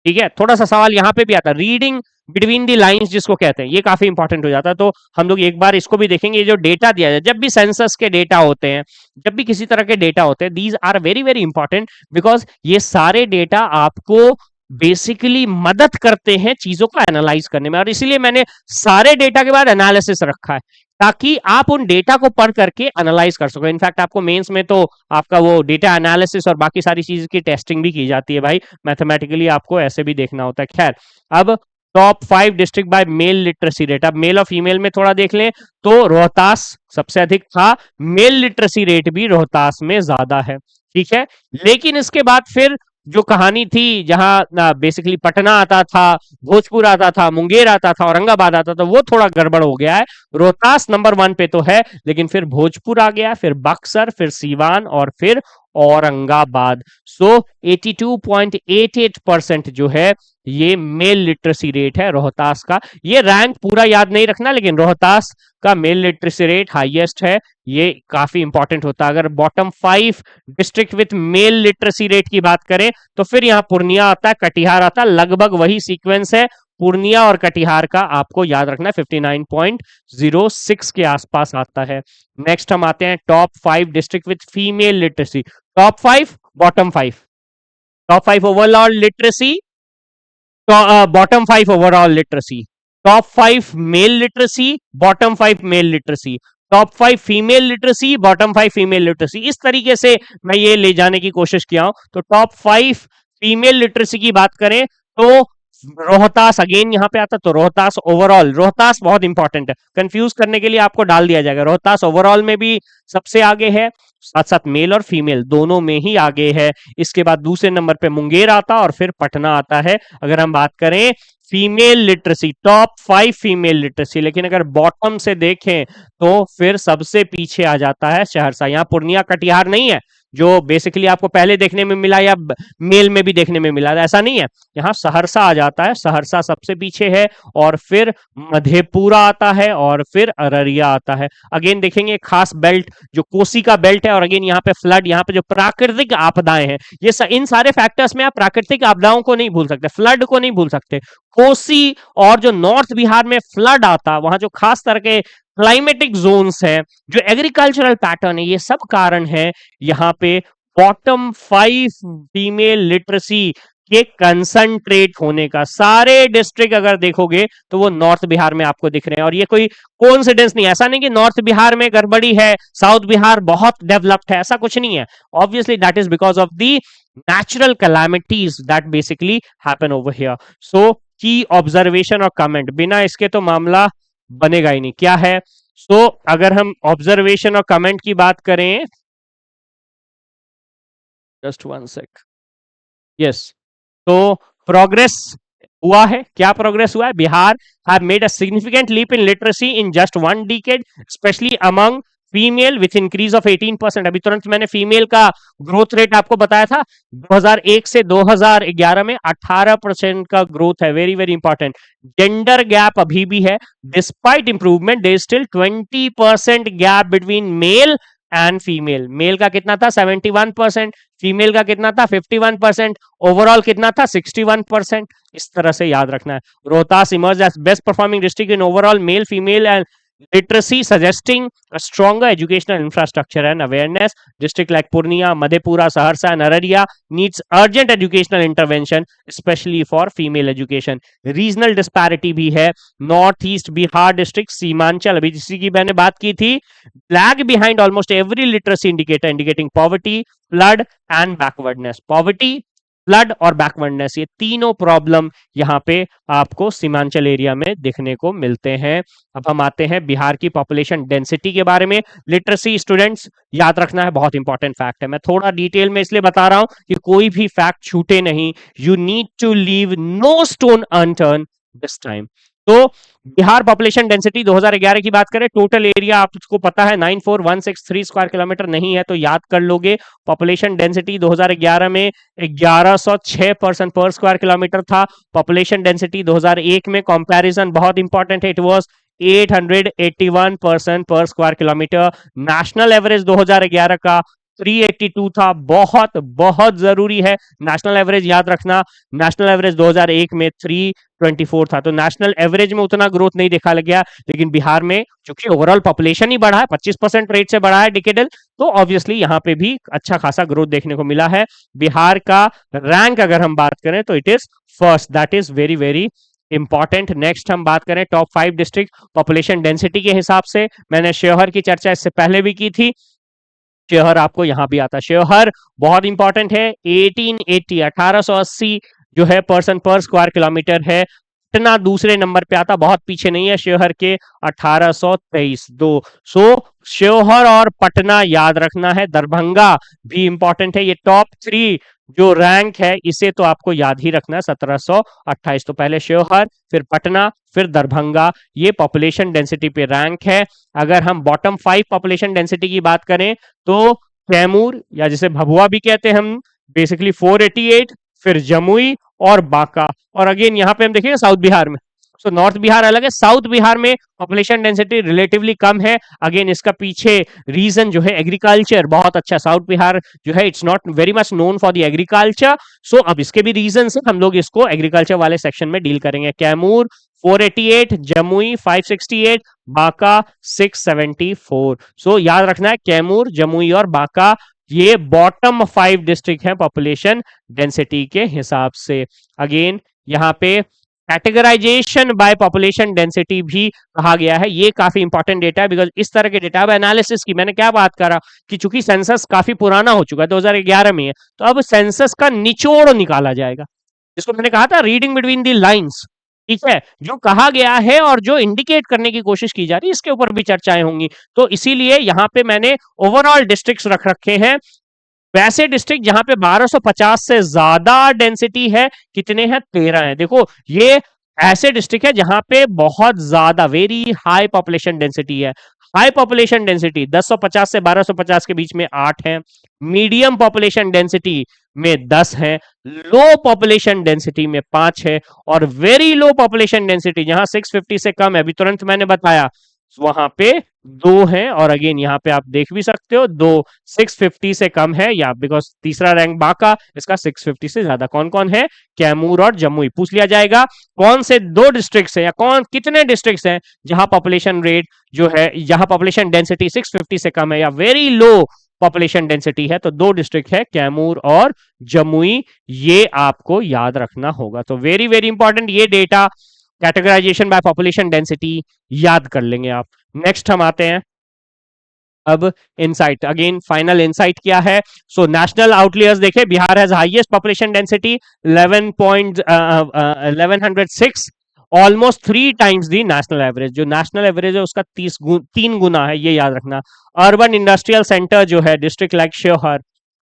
ठीक है, थोड़ा सा सवाल यहाँ पे भी आता है, रीडिंग बिटवीन द लाइंस जिसको कहते हैं, ये काफी इंपॉर्टेंट हो जाता है। तो हम लोग एक बार इसको भी देखेंगे। ये जो डेटा दिया जाए, जब भी सेंसस के डेटा होते हैं, जब भी किसी तरह के डेटा होते हैं, these are very very important, because ये सारे डेटा आपको बेसिकली मदद करते हैं चीजों को एनालाइज करने में, और इसीलिए मैंने सारे डेटा के बाद एनालिसिस रखा है ताकि आप उन डेटा को पढ़ करके एनालाइज कर सको। इनफैक्ट आपको मेंस में तो आपका वो डेटा एनालिसिस और बाकी सारी चीज की टेस्टिंग भी की जाती है भाई, मैथमेटिकली आपको ऐसे भी देखना होता है। खैर, अब top 5 district by mail literacy rate, अब मेल और फीमेल में थोड़ा देख लें तो रोहतास सबसे अधिक था, मेल लिटरेसी रेट भी रोहतास में ज्यादा है। ठीक है, लेकिन इसके बाद फिर जो कहानी थी, जहां बेसिकली पटना आता था, भोजपुर आता था, मुंगेर आता था, औरंगाबाद आता था, वो थोड़ा गड़बड़ हो गया है। रोहतास नंबर 1 पे तो है, लेकिन फिर भोजपुर आ गया, फिर बक्सर, फिर सीवान और फिर औरंगाबाद। सो 82.88% जो है ये मेल लिटरेसी रेट है रोहतास का। ये रैंक पूरा याद नहीं रखना, लेकिन रोहतास का मेल लिटरेसी रेट हाईएस्ट है, ये काफी इंपॉर्टेंट होता है। अगर bottom 5 district with mail literacy rate की बात करें तो फिर यहाँ पूर्णिया आता है, कटिहार आता है, लगभग वही सीक्वेंस है। पूर्णिया और कटिहार का आपको याद रखना है 59.06 के आसपास आता है। नेक्स्ट हम आते हैं top 5 district with female literacy. Top 5 bottom 5, top 5 overall literacy, bottom 5 overall literacy, top 5 mail literacy, bottom 5 mail literacy, top 5 female literacy, bottom 5 female literacy. इस तरीके से मैं ये ले जाने की कोशिश किया हूं। तो टॉप 5 फीमेल लिटरेसी की बात करें तो रोहतास अगेन यहां पे आता, तो रोहतास ओवरऑल, रोहतास बहुत इंपॉर्टेंट है, कंफ्यूज करने के लिए आपको डाल दिया जाएगा। रोहतास ओवरऑल में भी सबसे आगे है, साथ साथ मेल और फीमेल दोनों में ही आगे है। इसके बाद दूसरे नंबर पे मुंगेर आता और फिर पटना आता है। अगर हम बात करें female literacy, top 5 female literacy, लेकिन अगर बॉटम से देखें तो फिर सबसे पीछे आ जाता है सहरसा। यहाँ पूर्णिया कटिहार नहीं है जो बेसिकली आपको पहले देखने में मिला या मेल में भी देखने में मिला, ऐसा नहीं है। यहाँ सहरसा आ जाता है, सहरसा सबसे पीछे है, और फिर मधेपुरा आता है, और फिर अररिया आता है। अगेन देखेंगे खास बेल्ट जो कोसी का बेल्ट है, और अगेन यहाँ पे फ्लड, यहाँ पे जो प्राकृतिक आपदाएं हैं, ये इन सारे फैक्टर्स में आप प्राकृतिक आपदाओं को नहीं भूल सकते, फ्लड को नहीं भूल सकते। कोसी और जो नॉर्थ बिहार में फ्लड आता, वहां जो खास तरह के क्लाइमेटिक जोन्स है, जो एग्रीकल्चरल पैटर्न है, ये सब कारण है यहाँ पे बॉटम 5 फीमेल लिटरेसी के कंसंट्रेट होने का। सारे डिस्ट्रिक्ट अगर देखोगे तो वो नॉर्थ बिहार में आपको दिख रहे हैं, और ये कोई कोइंसिडेंस नहीं, ऐसा नहीं कि नॉर्थ बिहार में गड़बड़ी है, साउथ बिहार बहुत डेवलप्ड है, ऐसा कुछ नहीं है। Obviously that is because of the natural calamities that basically happen over here. So की ऑब्जर्वेशन और कमेंट, बिना इसके तो मामला बनेगा ही नहीं। क्या है? सो अगर हम ऑब्जर्वेशन और कमेंट की बात करें, जस्ट वन सेक, यस, तो प्रोग्रेस हुआ है। क्या प्रोग्रेस हुआ है? Bihar have made a significant leap in literacy in just one decade, specially among female with increase of 18%। अभी तुरंत मैंने फीमेल का ग्रोथ रेट आपको बताया था, 2001 से 2011 में 18% का ग्रोथ है। Very very important. Gender gap अभी भी है, despite improvement there is still 20% gap between male and female. Male का कितना था? 71%, फीमेल का कितना था? 51%, ओवरऑल कितना था? 61%। इस तरह से याद रखना है। Rohtas emerge as best performing district in overall male female and literacy, suggesting a stronger educational infrastructure and awareness. District like Purnia, Madhepura, Saharsa and Araria needs urgent educational intervention, especially for female education. Regional disparity भी है। North east Bihar district, Seemanchal, अभी जिसकी की मैंने बात की थी, lag behind almost every literacy indicator indicating poverty, flood and backwardness. Poverty, flood और बैकवर्डनेस, ये तीनों प्रॉब्लम यहाँ पे आपको सीमांचल एरिया में देखने को मिलते हैं। अब हम आते हैं बिहार की पॉपुलेशन डेंसिटी के बारे में। लिटरेसी स्टूडेंट्स याद रखना है, बहुत इंपॉर्टेंट फैक्ट है। मैं थोड़ा डिटेल में इसलिए बता रहा हूं कि कोई भी फैक्ट छूटे नहीं। You need to leave no stone unturn this time. तो बिहार पॉपुलेशन डेंसिटी 2011 की बात करें, टोटल एरिया आपको पता है 94163 स्क्वायर किलोमीटर, नहीं है तो याद कर लोगे। पॉपुलेशन डेंसिटी 2011 में 1106 पर्सन पर स्क्वायर किलोमीटर था। पॉपुलेशन डेंसिटी 2001 में कंपैरिजन बहुत इंपॉर्टेंट है, इट वाज 881 पर्सन पर स्क्वायर किलोमीटर। नेशनल एवरेज 2011 का 382 था। बहुत बहुत जरूरी है नेशनल एवरेज याद रखना। नेशनल एवरेज 2001 में 324 था, तो नेशनल एवरेज में उतना ग्रोथ नहीं देखा लग गया, लेकिन बिहार में चूंकि ओवरऑल पॉपुलेशन ही बढ़ा है, 25% रेट से बढ़ा है डिकेडल, तो ऑब्वियसली यहां पे भी अच्छा खासा ग्रोथ देखने को मिला है। बिहार का रैंक अगर हम बात करें तो it is first, that is very very important. Next हम बात करें टॉप 5 डिस्ट्रिक्ट पॉपुलेशन डेंसिटी के हिसाब से। मैंने शिवहर की चर्चा इससे पहले भी की थी, शिवहर आपको यहां भी आता है। शिवहर बहुत इंपॉर्टेंट है, 1880 जो है पर्सन पर स्क्वायर किलोमीटर है। पटना दूसरे नंबर पे आता, बहुत पीछे नहीं है शिवहर के, 1823 दो। सो शिवहर और पटना याद रखना है। दरभंगा भी इंपॉर्टेंट है, ये टॉप 3 जो रैंक है इसे तो आपको याद ही रखना है, 1728। तो पहले शिवहर, फिर पटना, फिर दरभंगा, ये पॉपुलेशन डेंसिटी पे रैंक है। अगर हम बॉटम 5 पॉपुलेशन डेंसिटी की बात करें तो कैमूर या जिसे भभुआ भी कहते हैं हम, बेसिकली 488, फिर जमुई और बांका। और अगेन यहाँ पे हम देखेंगे साउथ बिहार में, सो नॉर्थ बिहार अलग है, साउथ बिहार में पॉपुलेशन डेंसिटी रिलेटिवली कम है। अगेन इसका पीछे रीजन जो है एग्रीकल्चर बहुत अच्छा, साउथ बिहार जो है it's not very much known for the agriculture. So अब इसके भी रीजन है, हम लोग इसको एग्रीकल्चर वाले सेक्शन में डील करेंगे। कैमूर 488, जमुई 568, बांका 674। सो याद रखना है कैमूर, जमुई और बांका ये बॉटम 5 डिस्ट्रिक्ट हैं पॉपुलेशन डेंसिटी के हिसाब से। अगेन यहाँ पे कैटेगराइजेशन बाय पॉपुलेशन डेंसिटी भी कहा गया है, ये काफी इंपॉर्टेंट डेटा है, बिकॉज इस तरह के डेटा एनालिसिस की मैंने क्या बात करा कि चूंकि सेंसस काफी पुराना हो चुका है, 2011 में है, तो अब सेंसस का निचोड़ निकाला जाएगा, जिसको मैंने कहा था रीडिंग बिटवीन द लाइंस। ठीक है, जो कहा गया है और जो इंडिकेट करने की कोशिश की जा रही है, इसके ऊपर भी चर्चाएं होंगी। तो इसीलिए यहाँ पे मैंने ओवरऑल डिस्ट्रिक्ट्स रख रखे हैं। वैसे डिस्ट्रिक्ट जहां पे 1250 से ज्यादा डेंसिटी है, कितने हैं? 13 है। देखो ये ऐसे डिस्ट्रिक्ट है जहां पे बहुत ज्यादा वेरी हाई पॉपुलेशन डेंसिटी है। हाई पॉपुलेशन डेंसिटी 1050 से 1250 के बीच में 8 है, मीडियम पॉपुलेशन डेंसिटी में 10 है, लो पॉपुलेशन डेंसिटी में 5 है, और वेरी लो पॉपुलेशन डेंसिटी जहां 650 से कम है, अभी तुरंत मैंने बताया, वहां पे 2 हैं। और अगेन यहाँ पे आप देख भी सकते हो 2 650 से कम है, या बिकॉज तीसरा रैंक बांका, इसका 650 से ज्यादा। कौन कौन है? कैमूर और जमुई। पूछ लिया जाएगा कौन से 2 डिस्ट्रिक्ट्स हैं या कौन कितने डिस्ट्रिक्ट्स हैं जहां पॉपुलेशन रेट जो है, जहां पॉपुलेशन डेंसिटी 650 से कम है या वेरी लो पॉपुलेशन डेंसिटी है, तो 2 डिस्ट्रिक्ट है कैमूर और जमुई, ये आपको याद रखना होगा। तो वेरी वेरी इंपॉर्टेंट ये data, categorisation by population density याद कर लेंगे आप। नेक्स्ट हम आते हैं अब इनसाइट। अगेन फाइनल इनसाइट क्या है? सो नेशनल आउटलियर्स देखे, Bihar has highest population density 1106, almost 3 times the national average. जो नेशनल एवरेज है उसका 3 गुना है, ये याद रखना। अर्बन इंडस्ट्रियल सेंटर जो है district like Shivhar,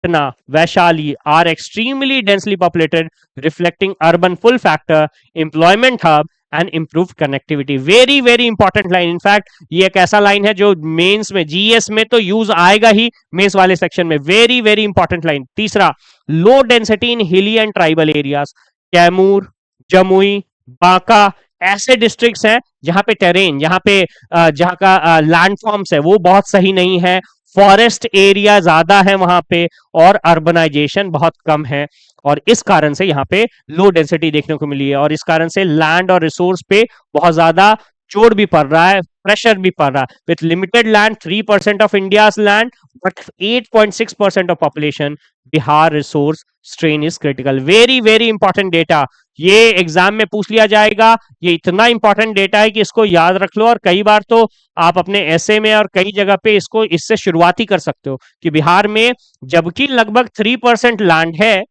Patna, Vaishali are extremely densely populated, reflecting urban pull factor, employment hub and improve connectivity. Very very important line, in fact ये एक ऐसा लाइन है जो मेंस में, जीएस में तो यूज आएगा ही, मेंस वाले सेक्शन में। Very very important line. तीसरा, low density in hilly and tribal areas. Kaimur, Jamui, Banka ऐसे डिस्ट्रिक्ट्स हैं जहां पे टेरेन, जहां का लैंडफॉर्म्स है वो बहुत सही नहीं है, फॉरेस्ट एरिया ज्यादा है वहां पे, और अर्बनाइजेशन बहुत कम है, और इस कारण से यहाँ पे लो डेंसिटी देखने को मिली है। और इस कारण से लैंड और रिसोर्स पे बहुत ज्यादा जोर भी पड़ रहा है, प्रेशर भी पड़ रहा है। With limited land, 3% of India's land but 8.6% of population, Bihar resource strain is critical. Very very important data, ये एग्जाम में पूछ लिया जाएगा। ये इतना इंपॉर्टेंट डेटा है कि इसको याद रख लो, और कई बार तो आप अपने ऐसे में और कई जगह पे इसको इससे शुरुआत ही कर सकते हो कि बिहार में जबकि लगभग 3% लैंड है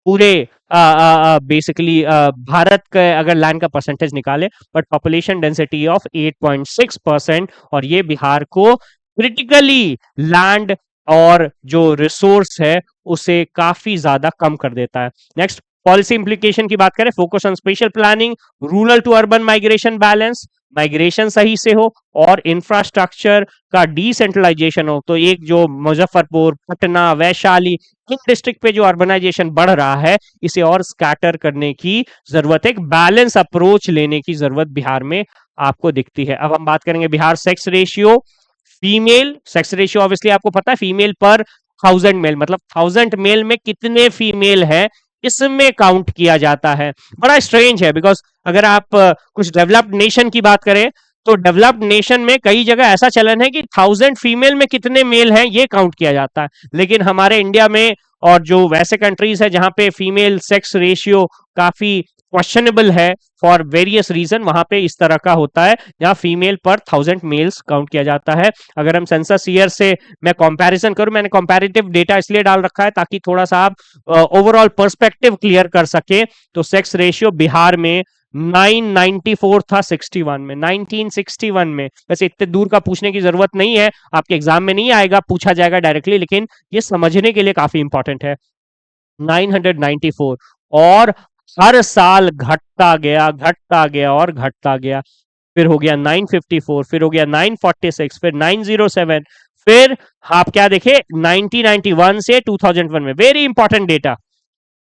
पूरे बेसिकली भारत का अगर लैंड का परसेंटेज निकाले, बट पॉपुलेशन डेंसिटी ऑफ 8.6%, और ये बिहार को क्रिटिकली लैंड और जो रिसोर्स है उसे काफी ज्यादा कम कर देता है। नेक्स्ट, पॉलिसी इंप्लीकेशन की बात करें, focus on special planning, rural to urban migration balance, migration सही से हो और इंफ्रास्ट्रक्चर का डिसेंट्रलाइजेशन हो। तो एक जो मुजफ्फरपुर, पटना, वैशाली इन डिस्ट्रिक्ट पे जो अर्बनाइजेशन बढ़ रहा है, इसे और स्कैटर करने की जरूरत है, एक बैलेंस अप्रोच लेने की जरूरत बिहार में आपको दिखती है। अब हम बात करेंगे Bihar sex ratio. Female sex ratio obviously आपको पता है, फीमेल पर 1000 मेल, मतलब 1000 मेल में कितने फीमेल है इसमें काउंट किया जाता है। बड़ा स्ट्रेंज है, बिकॉज अगर आप कुछ डेवलप्ड नेशन की बात करें तो डेवलप्ड नेशन में कई जगह ऐसा चलन है कि 1000 फीमेल में कितने मेल हैं ये काउंट किया जाता है, लेकिन हमारे इंडिया में और जो वैसे कंट्रीज है जहां पे फीमेल सेक्स रेशियो काफी क्वेश्चनेबल है फॉर वेरियस रीजन, वहां पे इस तरह का होता है जहां फीमेल पर 1000 मेल्स काउंट किया जाता है। अगर हम सेंसस ईयर से मैं कंपैरिजन करूं, मैंने कंपैरेटिव डेटा इसलिए डाल रखा है ताकि थोड़ा सा आप ओवरऑल पर्सपेक्टिव क्लियर कर सके। तो सेक्स रेशियो बिहार में 994 था 61 में, 1961 में। वैसे इतने दूर का पूछने की जरूरत नहीं है, आपके एग्जाम में नहीं आएगा, पूछा जाएगा डायरेक्टली, लेकिन ये समझने के लिए काफी इंपॉर्टेंट है। 994, और हर साल घटता गया, घटता गया और घटता गया। फिर हो गया 954, फिर हो गया 946, फिर 907, फिर आप क्या देखे 1991 से 2001 में, वेरी इंपॉर्टेंट डेटा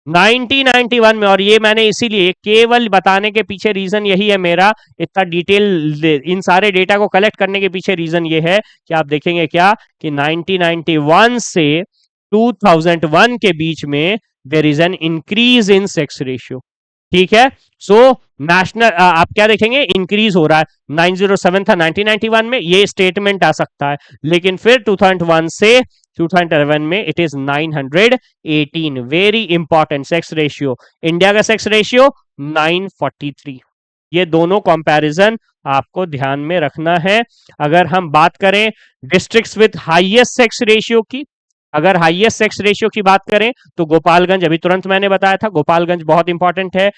1991 में। और ये मैंने इसीलिए केवल बताने के पीछे रीजन यही है मेरा, इतना डिटेल इन सारे डेटा को कलेक्ट करने के पीछे रीजन ये है कि आप देखेंगे क्या कि 1991 से 2001 के बीच में there is an increase in sex ratio. ठीक है, सो नेशनल आप क्या देखेंगे, इंक्रीज हो रहा है। 907 था 1991 में, ये स्टेटमेंट आ सकता है, लेकिन फिर 2001 से 2011 में it is 918। Very important sex ratio, India का सेक्स रेशियो 943। ये दोनों कंपैरिजन आपको ध्यान में रखना है। अगर हम बात करें districts with highest sex ratio की, अगर हाईएस्ट सेक्स रेशियो की बात करें तो गोपालगंज, अभी तुरंत मैंने बताया था, गोपालगंज बहुत इंपॉर्टेंट है,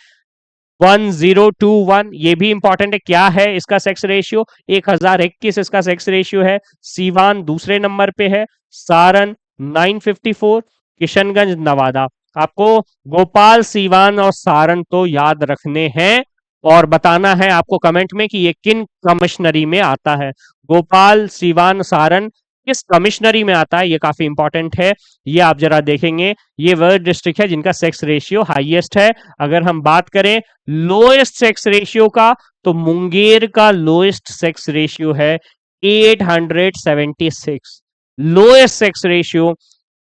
1021। ये भी इंपॉर्टेंट है, क्या है इसका सेक्स रेशियो, 1021 इसका सेक्स रेशियो है। सीवान दूसरे नंबर पे है, सारण 954, किशनगंज नवादा। आपको गोपाल, सीवान और सारण तो याद रखने हैं और बताना है आपको कमेंट में कि ये किन कमिश्नरी में आता है। गोपाल, सीवान, सारण किस कमिश्नरी में आता है, ये काफी इंपॉर्टेंट है। ये आप जरा देखेंगे, ये वह डिस्ट्रिक्ट है जिनका सेक्स रेशियो हाईएस्ट है। अगर हम बात करें लोएस्ट सेक्स रेशियो का, तो मुंगेर का लोएस्ट सेक्स रेशियो है 876, लोएस्ट सेक्स रेशियो।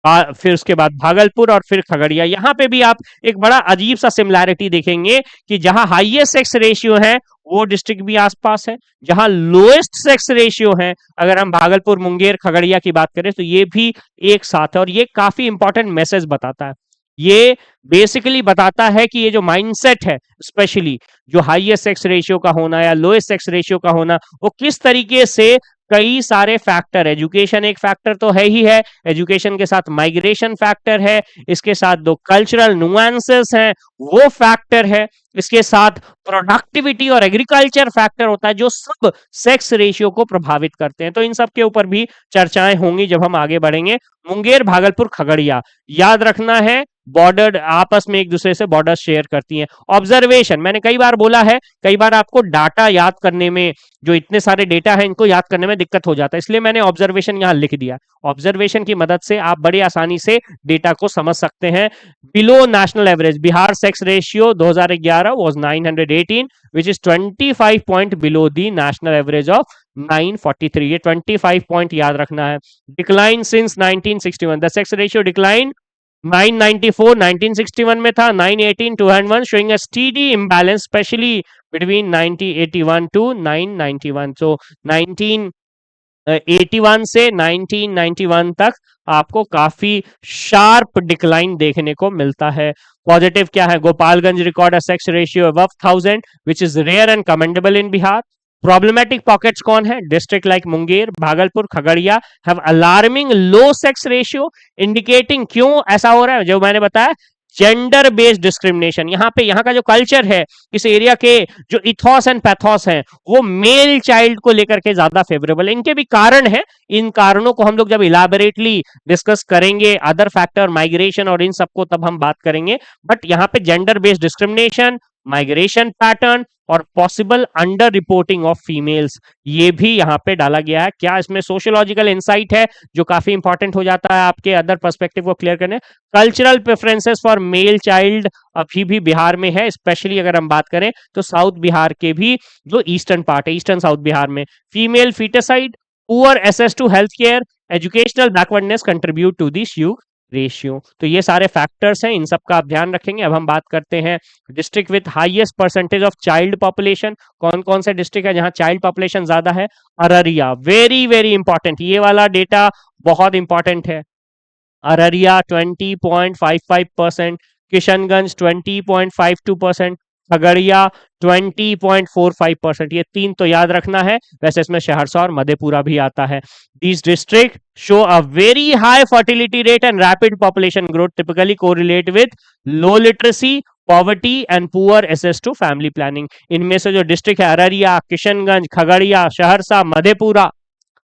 फिर उसके बाद भागलपुर और फिर खगड़िया। यहां पे भी आप एक बड़ा अजीब सा सिमिलैरिटी देखेंगे कि जहां हाईएस्ट सेक्स रेशियो है वो डिस्ट्रिक्ट भी आसपास है, जहां लोएस्ट सेक्स रेशियो है, अगर हम भागलपुर, मुंगेर, खगड़िया की बात करें तो ये भी एक साथ है। और ये काफी इंपॉर्टेंट मैसेज बताता है, ये बेसिकली बताता है कि ये जो माइंडसेट है, स्पेशली जो हाईएस्ट सेक्स रेशियो का होना या लोएस्ट सेक्स रेशियो का होना, वो किस तरीके से कई सारे फैक्टर, एजुकेशन एक फैक्टर तो है ही है, एजुकेशन के साथ माइग्रेशन फैक्टर है, इसके साथ दो कल्चरल नुआंसेस हैं वो फैक्टर है, इसके साथ प्रोडक्टिविटी और एग्रीकल्चर फैक्टर होता है, जो सब सेक्स रेशियो को प्रभावित करते हैं। तो इन सब के ऊपर भी चर्चाएं होंगी जब हम आगे बढ़ेंगे। मुंगेर, भागलपुर, खगड़िया याद रखना है, बॉर्डर आपस में एक दूसरे से बॉर्डर शेयर करती हैं। ऑब्जर्वेशन मैंने कई बार बोला है, कई बार आपको डाटा याद करने में, जो इतने सारे डेटा है इनको याद करने में दिक्कत हो जाता है, इसलिए मैंने ऑब्जर्वेशन यहां लिख दिया। ऑब्जर्वेशन की मदद से आप बड़ी आसानी से डेटा को समझ सकते हैं। Below national average, Bihar sex ratio 2011 was 918 which is 25 point below the national average of 943। ये 25 पॉइंट याद रखना है। Decline since 1961, the sex ratio decline 994 1961 में था, 918 201, showing a steady imbalance especially between 1981 to 991। so 1981 से 1991 तक आपको काफी शार्प डिक्लाइन देखने को मिलता है। पॉजिटिव क्या है, Gopalganj record a sex ratio above 1000 which is rare and commendable in Bihar. Problematic pockets कौन है, district like Munger, Bhagalpur, Khagaria have alarming low sex ratio, indicating क्यों ऐसा हो रहा है, जो मैंने बताया जेंडर बेस्ड डिस्क्रिमिनेशन। यहाँ पे यहाँ का जो कल्चर है, इस एरिया के जो इथॉस एंड पैथोस हैं, वो मेल चाइल्ड को लेकर के ज्यादा फेवरेबल है। इनके भी कारण है, इन कारणों को हम लोग जब इलाबोरेटली डिस्कस करेंगे, अदर फैक्टर, माइग्रेशन और इन सबको, तब हम बात करेंगे। बट यहाँ पे gender based discrimination, migration pattern और possible under reporting of females, ये भी यहाँ पे डाला गया है। क्या इसमें सोशियोलॉजिकल इंसाइट है जो काफी इंपॉर्टेंट हो जाता है आपके अदर पर्सपेक्टिव को क्लियर करने। Cultural preferences for male child अभी भी बिहार में है, स्पेशली अगर हम बात करें तो साउथ बिहार के भी जो ईस्टर्न पार्ट है, ईस्टर्न साउथ बिहार में। Female foeticide, poor access to health care, educational backwardness contribute to this ratio. तो ये सारे फैक्टर्स हैं, इन सब का आप ध्यान रखेंगे। अब हम बात करते हैं district with highest percentage of child population. कौन कौन से डिस्ट्रिक्ट है जहां चाइल्ड पॉपुलेशन ज्यादा है, अररिया, वेरी वेरी इंपॉर्टेंट, ये वाला डेटा बहुत इंपॉर्टेंट है। अररिया 20.55%, किशनगंज 20.52%, खगड़िया 20.45%। ये तीन तो याद रखना है, वैसे इसमें सहरसा और मधेपुरा भी आता है। These districts show a very high fertility rate and rapid population growth, typically correlate with low literacy, poverty and poor access to family planning. इनमें से जो डिस्ट्रिक्ट है अररिया, किशनगंज, खगड़िया, सहरसा, मधेपुरा,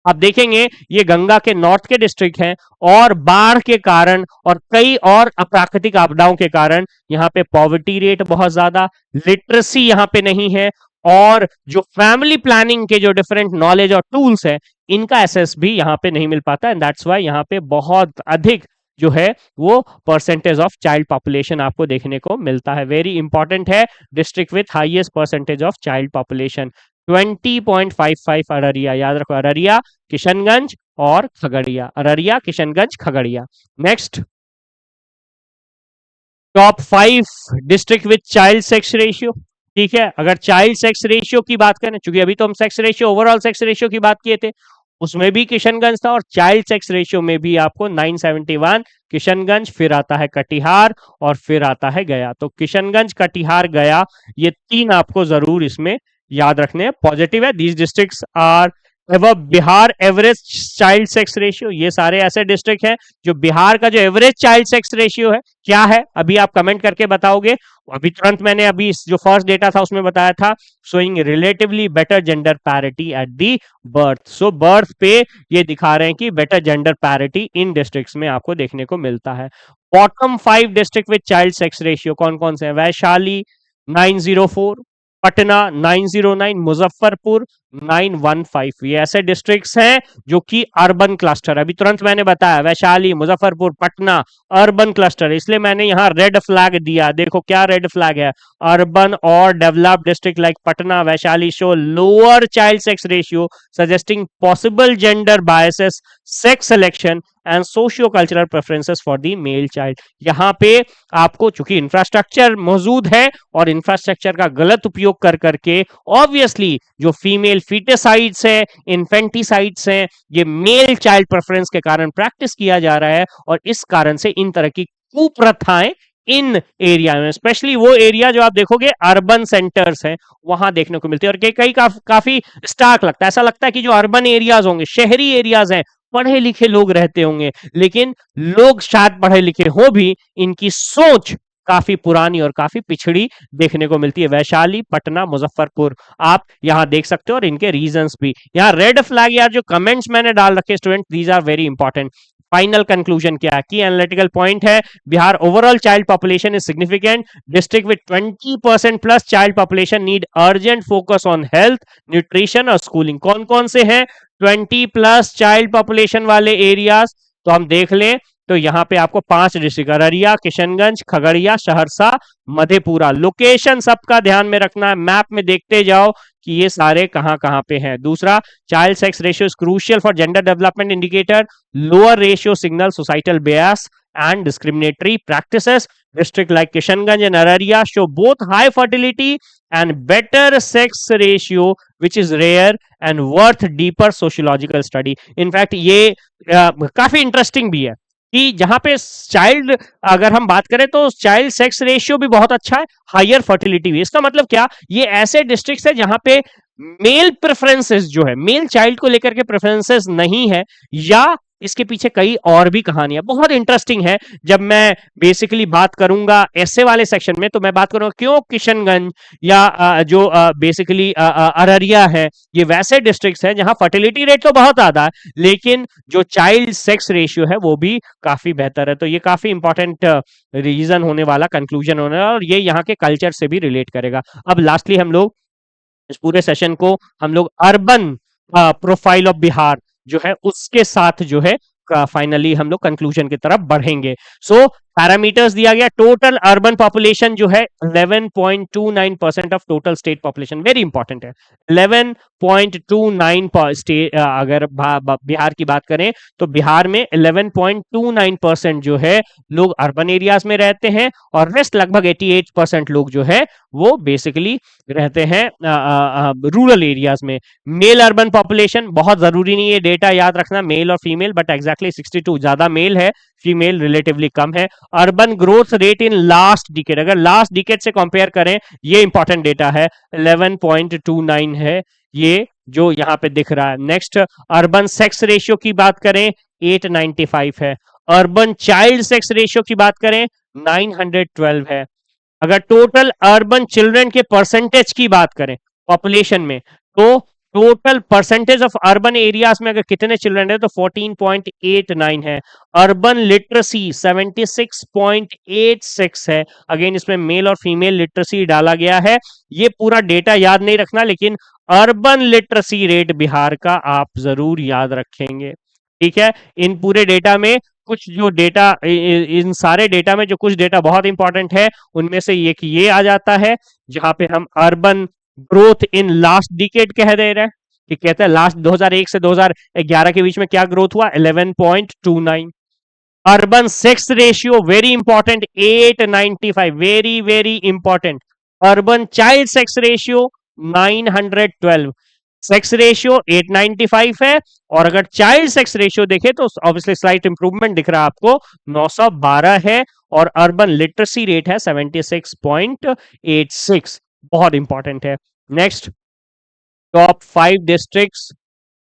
आप देखेंगे ये गंगा के नॉर्थ के डिस्ट्रिक्ट हैं और बाढ़ के कारण और कई और अप्राकृतिक आपदाओं के कारण यहाँ पे पॉवर्टी रेट बहुत ज्यादा, लिटरेसी यहाँ पे नहीं है, और जो फैमिली प्लानिंग के जो डिफरेंट नॉलेज और टूल्स है इनका एसेस भी यहाँ पे नहीं मिल पाता, एंड दैट्स वाई यहाँ पे बहुत अधिक जो है वो परसेंटेज ऑफ चाइल्ड पॉपुलेशन आपको देखने को मिलता है। वेरी इंपॉर्टेंट है, district with highest percentage of child population 20.55 Araria, याद रखो अररिया, किशनगंज और Khagaria, Araria, Kishanganj, Khagaria. Next, top 5 district with child sex ratio. ठीक है, अगर चाइल्ड सेक्स रेशियो की बात करें, चूंकि अभी तो हम sex ratio, overall sex ratio की बात किए थे, उसमें भी किशनगंज था, और चाइल्ड सेक्स रेशियो में भी आपको 971 किशनगंज, फिर आता है कटिहार और फिर आता है गया। तो किशनगंज, कटिहार, गया, ये 3 आपको जरूर इसमें याद रखने हैं, पॉजिटिव है। These districts are above Bihar average child sex ratio. ये सारे ऐसे डिस्ट्रिक्ट हैं जो बिहार का जो एवरेज चाइल्ड सेक्स रेशियो है क्या है, अभी आप कमेंट करके बताओगे। अभी तुरंत मैंने अभी जो फर्स्ट डेटा था उसमें बताया था, showing relatively better gender parity at the birth. So birth पे ये दिखा रहे हैं कि better gender parity in districts में आपको देखने को मिलता है। Bottom 5 district with child sex ratio कौन कौन से हैं? वैशाली 904, पटना 909, मुजफ्फरपुर 915। ये ऐसे डिस्ट्रिक्ट्स हैं जो कि अर्बन क्लस्टर, अभी तुरंत मैंने बताया वैशाली, मुजफ्फरपुर, पटना अर्बन क्लस्टर, इसलिए मैंने यहाँ रेड फ्लैग दिया। देखो क्या रेड फ्लैग है, अर्बन और developed district like Patna, Vaishali show lower child sex ratio suggesting possible gender biases, sex selection and socio cultural preferences for the male child. यहाँ पे आपको चूंकि इंफ्रास्ट्रक्चर मौजूद है और इंफ्रास्ट्रक्चर का गलत उपयोग कर करके ऑब्वियसली जो फीमेल फीटेसाइड्स है, इन्फेंटिसाइड्स हैं, ये मेल चाइल्ड प्रेफरेंस के कारण प्रैक्टिस किया जा रहा है, और इस कारण से इन तरह की कुप्रथाएं इन एरिया में, स्पेशली वो एरिया जो आप देखोगे अर्बन सेंटर्स हैं, वहां देखने को मिलती है। और कई काफी स्टार्क लगता है, ऐसा लगता है कि जो अर्बन एरियाज होंगे, शहरी एरियाज हैं, पढ़े लिखे लोग रहते होंगे, लेकिन लोग शायद पढ़े लिखे हो भी, इनकी सोच काफी पुरानी और काफी पिछड़ी देखने को मिलती है। वैशाली, पटना, मुजफ्फरपुर आप यहां देख सकते हो, और इनके रीजंस भी यहाँ रेड फ्लैग, यार जो कमेंट्स मैंने डाल रखे student, these are very important. Final conclusion क्या है, की एनालिटिकल पॉइंट है, Bihar overall child population is significant, district with 20% plus child population need urgent focus on health, nutrition और स्कूलिंग। कौन कौन से हैं 20+ चाइल्ड पॉपुलेशन वाले एरियाज? तो हम देख लें तो यहाँ पे आपको 5 डिस्ट्रिक्ट, अररिया, किशनगंज, खगड़िया, सहरसा, मधेपुरा। लोकेशन सबका ध्यान में रखना है, मैप में देखते जाओ कि ये सारे कहां कहां पे हैं। दूसरा, child sex ratio is crucial for gender development indicator, lower ratio signal societal bias and discriminatory practices. District like Kishanganj and Araria show both high fertility and better sex ratio, which is rare and worth deeper sociological study. In fact, ये काफी इंटरेस्टिंग भी है कि जहां पे चाइल्ड, अगर हम बात करें तो चाइल्ड सेक्स रेशियो भी बहुत अच्छा है, हायर फर्टिलिटी भी। इसका मतलब क्या, ये ऐसे डिस्ट्रिक्ट्स है जहां पे मेल प्रेफरेंसेस जो है, मेल चाइल्ड को लेकर के प्रेफरेंसेस नहीं है, या इसके पीछे कई और भी कहानियां बहुत इंटरेस्टिंग है। जब मैं बेसिकली बात करूंगा ऐसे वाले सेक्शन में, तो मैं बात करूंगा क्यों किशनगंज या जो बेसिकली अररिया है, ये वैसे डिस्ट्रिक्ट्स हैं जहां फर्टिलिटी रेट तो बहुत ज्यादा है, लेकिन जो चाइल्ड सेक्स रेशियो है वो भी काफी बेहतर है। तो ये काफी इंपॉर्टेंट रीजन होने वाला, कंक्लूजन होने वाला, और ये यहाँ के कल्चर से भी रिलेट करेगा। अब लास्टली हम लोग इस पूरे सेशन को हम लोग अर्बन प्रोफाइल ऑफ बिहार जो है उसके साथ जो है फाइनली हम लोग कंक्लूजन की तरफ बढ़ेंगे। सो पैरामीटर्स दिया गया, टोटल अर्बन पॉपुलेशन जो है 11.29% of total state population, very important है 11.29 स्टेट। अगर बिहार की बात करें तो बिहार में 11.29% जो है लोग अर्बन एरियाज में रहते हैं, और रेस्ट लगभग 88% लोग जो है वो बेसिकली रहते हैं रूरल एरियाज में। मेल अर्बन पॉपुलेशन बहुत जरूरी नहीं है डेटा याद रखना, मेल और फीमेल, बट एग्जैक्टली 62 ज्यादा मेल है, फीमेल रिलेटिवली कम है। Urban growth rate in last decade, अगर लास्ट डिकेड से कंपेयर करें, ये इंपॉर्टेंट डेटा है, 11.29 है ये जो यहां पे दिख रहा है। नेक्स्ट, अर्बन सेक्स रेशियो की बात करें 895 है, अर्बन चाइल्ड सेक्स रेशियो की बात करें 912 है। अगर टोटल अर्बन चिल्ड्रन के परसेंटेज की बात करें पॉपुलेशन में, तो total percentage of urban areas में अगर कितने चिल्ड्रन है तो 14.89 है। अर्बन लिटरेसी 76.86 है। अगेन इसमें मेल और फीमेल लिटरेसी डाला गया है। ये पूरा डेटा याद नहीं रखना, लेकिन अर्बन लिटरेसी रेट बिहार का आप जरूर याद रखेंगे। ठीक है, इन पूरे डेटा में कुछ जो डेटा, इन सारे डेटा में जो कुछ डेटा बहुत इंपॉर्टेंट है उनमें से एक ये आ जाता है, जहां पे हम urban growth in last decade कह दे रहे हैं कि कहते हैं लास्ट 2001 से 2011 के बीच में क्या ग्रोथ हुआ, 11.29। Urban sex ratio very important 895, very very important. Urban child sex ratio 912, sex ratio 895 है। और अगर चाइल्ड सेक्स रेशियो देखे तो ऑब्वियसली स्लाइट इंप्रूवमेंट दिख रहा है आपको, 912 है। और अर्बन लिटरेसी रेट है 76.86, बहुत इंपॉर्टेंट है। Next, top 5 districts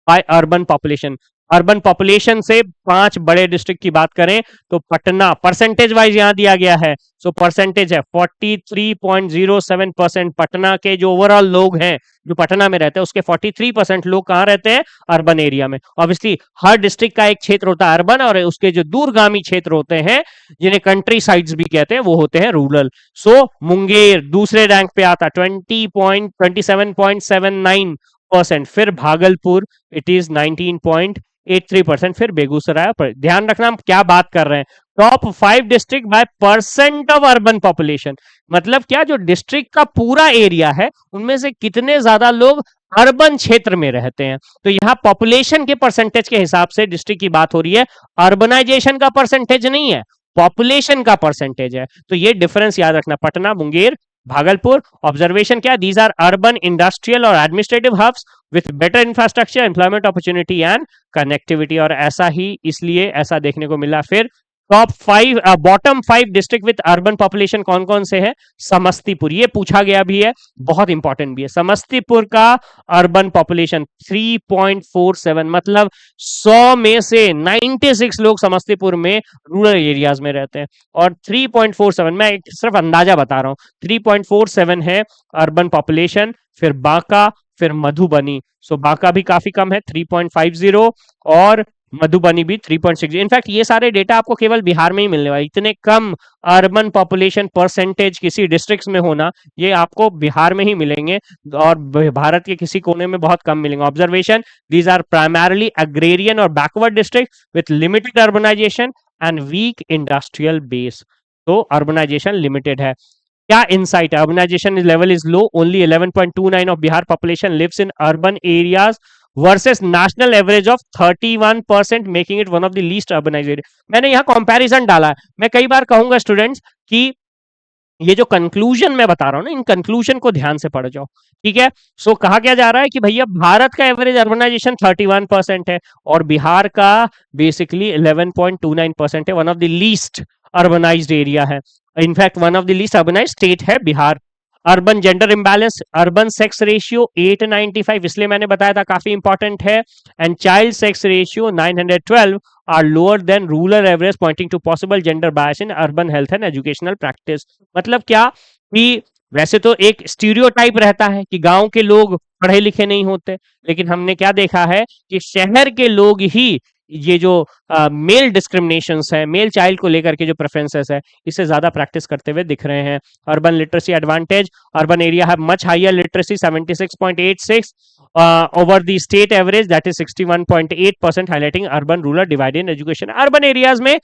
by urban population. Urban population से 5 बड़े डिस्ट्रिक्ट की बात करें तो पटना परसेंटेज वाइज यहां दिया गया है। सो परसेंटेज है 43.07%। पटना के जो ओवरऑल लोग हैं जो पटना में रहते हैं उसके 43% लोग कहां रहते हैं, अर्बन एरिया में। ऑब्वियसली हर डिस्ट्रिक्ट का एक क्षेत्र होता है अर्बन, और उसके जो दूरगामी क्षेत्र होते हैं जिन्हें कंट्री साइड्स भी कहते हैं वो होते हैं रूरल। सो मुंगेर दूसरे रैंक पे आता 27.79%। फिर भागलपुर इट इज 19.83%। फिर बेगूसराय पर। ध्यान रखना हम क्या बात कर रहे हैं, top 5 district by percent of urban population. मतलब क्या, जो डिस्ट्रिक्ट का पूरा एरिया है उनमें से कितने ज्यादा लोग अर्बन क्षेत्र में रहते हैं। तो यहां पॉपुलेशन के परसेंटेज के हिसाब से डिस्ट्रिक्ट की बात हो रही है, अर्बनाइजेशन का परसेंटेज नहीं है, पॉपुलेशन का परसेंटेज है। तो ये डिफरेंस याद रखना, पटना, मुंगेर, भागलपुर। ऑब्जर्वेशन क्या, दीज आर अर्बन इंडस्ट्रियल और administrative hubs with better infrastructure, employment opportunity and connectivity. और ऐसा ही इसलिए ऐसा देखने को मिला। फिर top 5 bottom 5 district with urban population कौन कौन से हैं, समस्तीपुर, ये पूछा गया भी है, बहुत इंपॉर्टेंट भी है। समस्तीपुर का अर्बन पॉपुलेशन 3.47, मतलब 100 में से 96 लोग समस्तीपुर में रूरल एरियाज में रहते हैं। और 3.47, मैं सिर्फ अंदाजा बता रहा हूं, 3.47 है अर्बन पॉपुलेशन। फिर बांका, फिर मधुबनी। सो बांका भी काफी कम है 3.50, और मधुबनी भी 3.60। इनफैक्ट ये सारे डेटा आपको केवल बिहार में ही मिलने वाले, इतने कम अर्बन पॉपुलेशन परसेंटेज किसी डिस्ट्रिक्ट्स में होना ये आपको बिहार में ही मिलेंगे, और भारत के किसी कोने में बहुत कम मिलेंगे। Observation, these are primarily agrarian और backward district with limited urbanization and weak industrial base. तो अर्बनाइजेशन लिमिटेड है। क्या इनसाइट है, urbanization level is low, only 11.29 of Bihar population lives in urban areas versus national average of 31%, making it one of the least urbanized area. मैंने यहां कंपैरिजन डाला है। मैं कई बार कहूंगा स्टूडेंट्स कि ये जो कंक्लूजन मैं बता रहा हूं ना, इन कंक्लूजन को ध्यान से पढ़ जाओ। ठीक है, सो कहा क्या जा रहा है कि भैया भारत का एवरेज अर्बनाइजेशन 31% है और बिहार का बेसिकली 11.29% है। One of the least urbanized area है, in fact one of the least urbanized state है Bihar. Urban gender imbalance, urban sex ratio 895, इसलिए मैंने बताया था काफी इंपॉर्टेंट है। And child sex ratio 912 are lower than rural average, pointing to possible gender bias in urban health and educational practice. मतलब क्या कि वैसे तो एक स्टीरियोटाइप रहता है कि गांव के लोग पढ़े लिखे नहीं होते, लेकिन हमने क्या देखा है कि शहर के लोग ही ये जो मेल डिस्क्रिमिनेशंस है, मेल चाइल्ड को लेकर के जो प्रेफरेंसेस है, इसे ज्यादा प्रैक्टिस करते हुए दिख रहे हैं। Urban literacy advantage, urban area have much higher literacy 76.86 over the state average that is 61.8%, highlighting urban rural divide in education. Urban areas में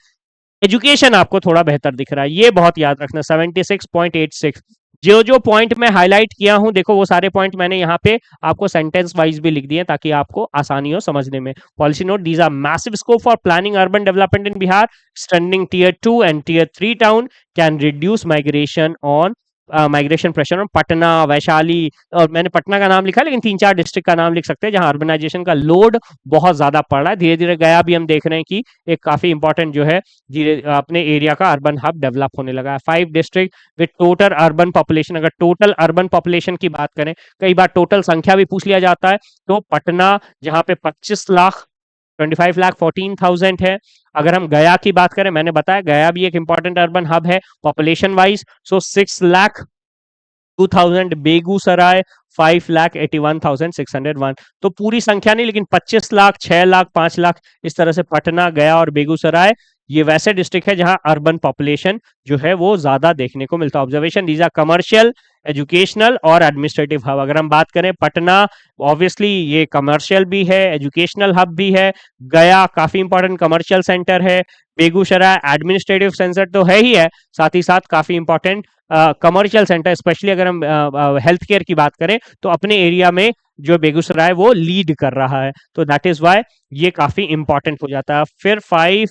एजुकेशन आपको थोड़ा बेहतर दिख रहा है, ये बहुत याद रखना। 76.86, जो जो पॉइंट मैं हाईलाइट किया हूं देखो वो सारे पॉइंट मैंने यहाँ पे आपको सेंटेंस वाइज भी लिख दिए ताकि आपको आसानी हो समझने में। Policy note, these are massive scope for planning urban development in Bihar, standing tier 2 and tier 3 town can reduce migration on migration pressure on Patna, Vaishali, और मैंने पटना का नाम लिखा लेकिन 3-4 डिस्ट्रिक्ट का नाम लिख सकते हैं जहां अर्बनाइजेशन का लोड बहुत ज्यादा पड़ रहा है। धीरे धीरे गया भी हम देख रहे हैं कि एक काफी इंपॉर्टेंट जो है अपने एरिया का अर्बन हब डेवलप होने लगा है। 5 district with total urban population, अगर टोटल अर्बन पॉपुलेशन की बात करें, कई बार टोटल संख्या भी पूछ लिया जाता है, तो पटना जहां पे 25,14,000 है। अगर हम गया की बात करें, मैंने बताया गया भी एक इंपॉर्टेंट अर्बन हब है पॉपुलेशन वाइज, सो 6,02,000। बेगूसराय 5,81,601। तो पूरी संख्या नहीं, लेकिन 25 लाख, 6 लाख, 5 लाख, इस तरह से पटना, गया और बेगूसराय ये वैसे डिस्ट्रिक्ट है जहां अर्बन पॉपुलेशन जो है वो ज्यादा देखने को मिलता है। Observation, these are commercial, educational और एडमिनिस्ट्रेटिव हब। अगर हम बात करें पटना, ऑब्वियसली ये कमर्शियल भी है, एजुकेशनल हब भी है। गया काफी इंपॉर्टेंट कमर्शियल सेंटर है। बेगूसराय एडमिनिस्ट्रेटिव सेंटर तो है ही है, साथ ही साथ काफी इंपॉर्टेंट कमर्शियल सेंटर, स्पेशली अगर हम हेल्थ केयर की बात करें तो अपने एरिया में जो बेगूसराय वो लीड कर रहा है। तो दैट इज वाई ये काफी इंपॉर्टेंट हो जाता है। फिर 5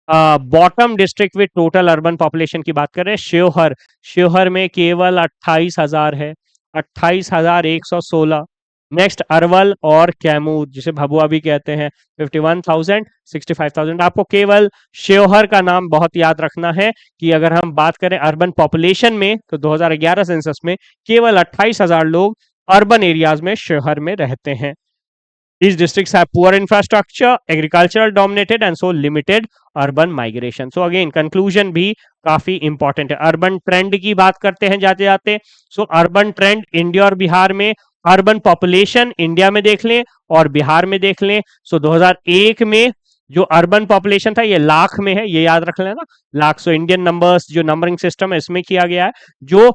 bottom district with total urban population की बात करें, शिवहर। शिवहर में केवल 28,000 है, 28,116। नेक्स्ट अरवल और कैमूर, जिसे भभुआ भी कहते हैं, 51,000, 65,000। आपको केवल शिवहर का नाम बहुत याद रखना है कि अगर हम बात करें अर्बन पॉपुलेशन में तो 2011 सेंसस में केवल 28,000 लोग अर्बन एरियाज में, शिवहर में रहते हैं। These districts have poor infrastructure, agricultural dominated and so limited urban migration. So again conclusion भी काफी important है। अर्बन ट्रेंड की बात करते हैं जाते जाते। सो अर्बन ट्रेंड इंडिया और बिहार में, अर्बन पॉपुलेशन इंडिया में देख लें और बिहार में देख लें। सो 2001 में जो अर्बन पॉपुलेशन था ये लाख में है, ये याद रख लेना, लाख। सो इंडियन नंबर्स जो नंबरिंग सिस्टम है इसमें किया गया है, जो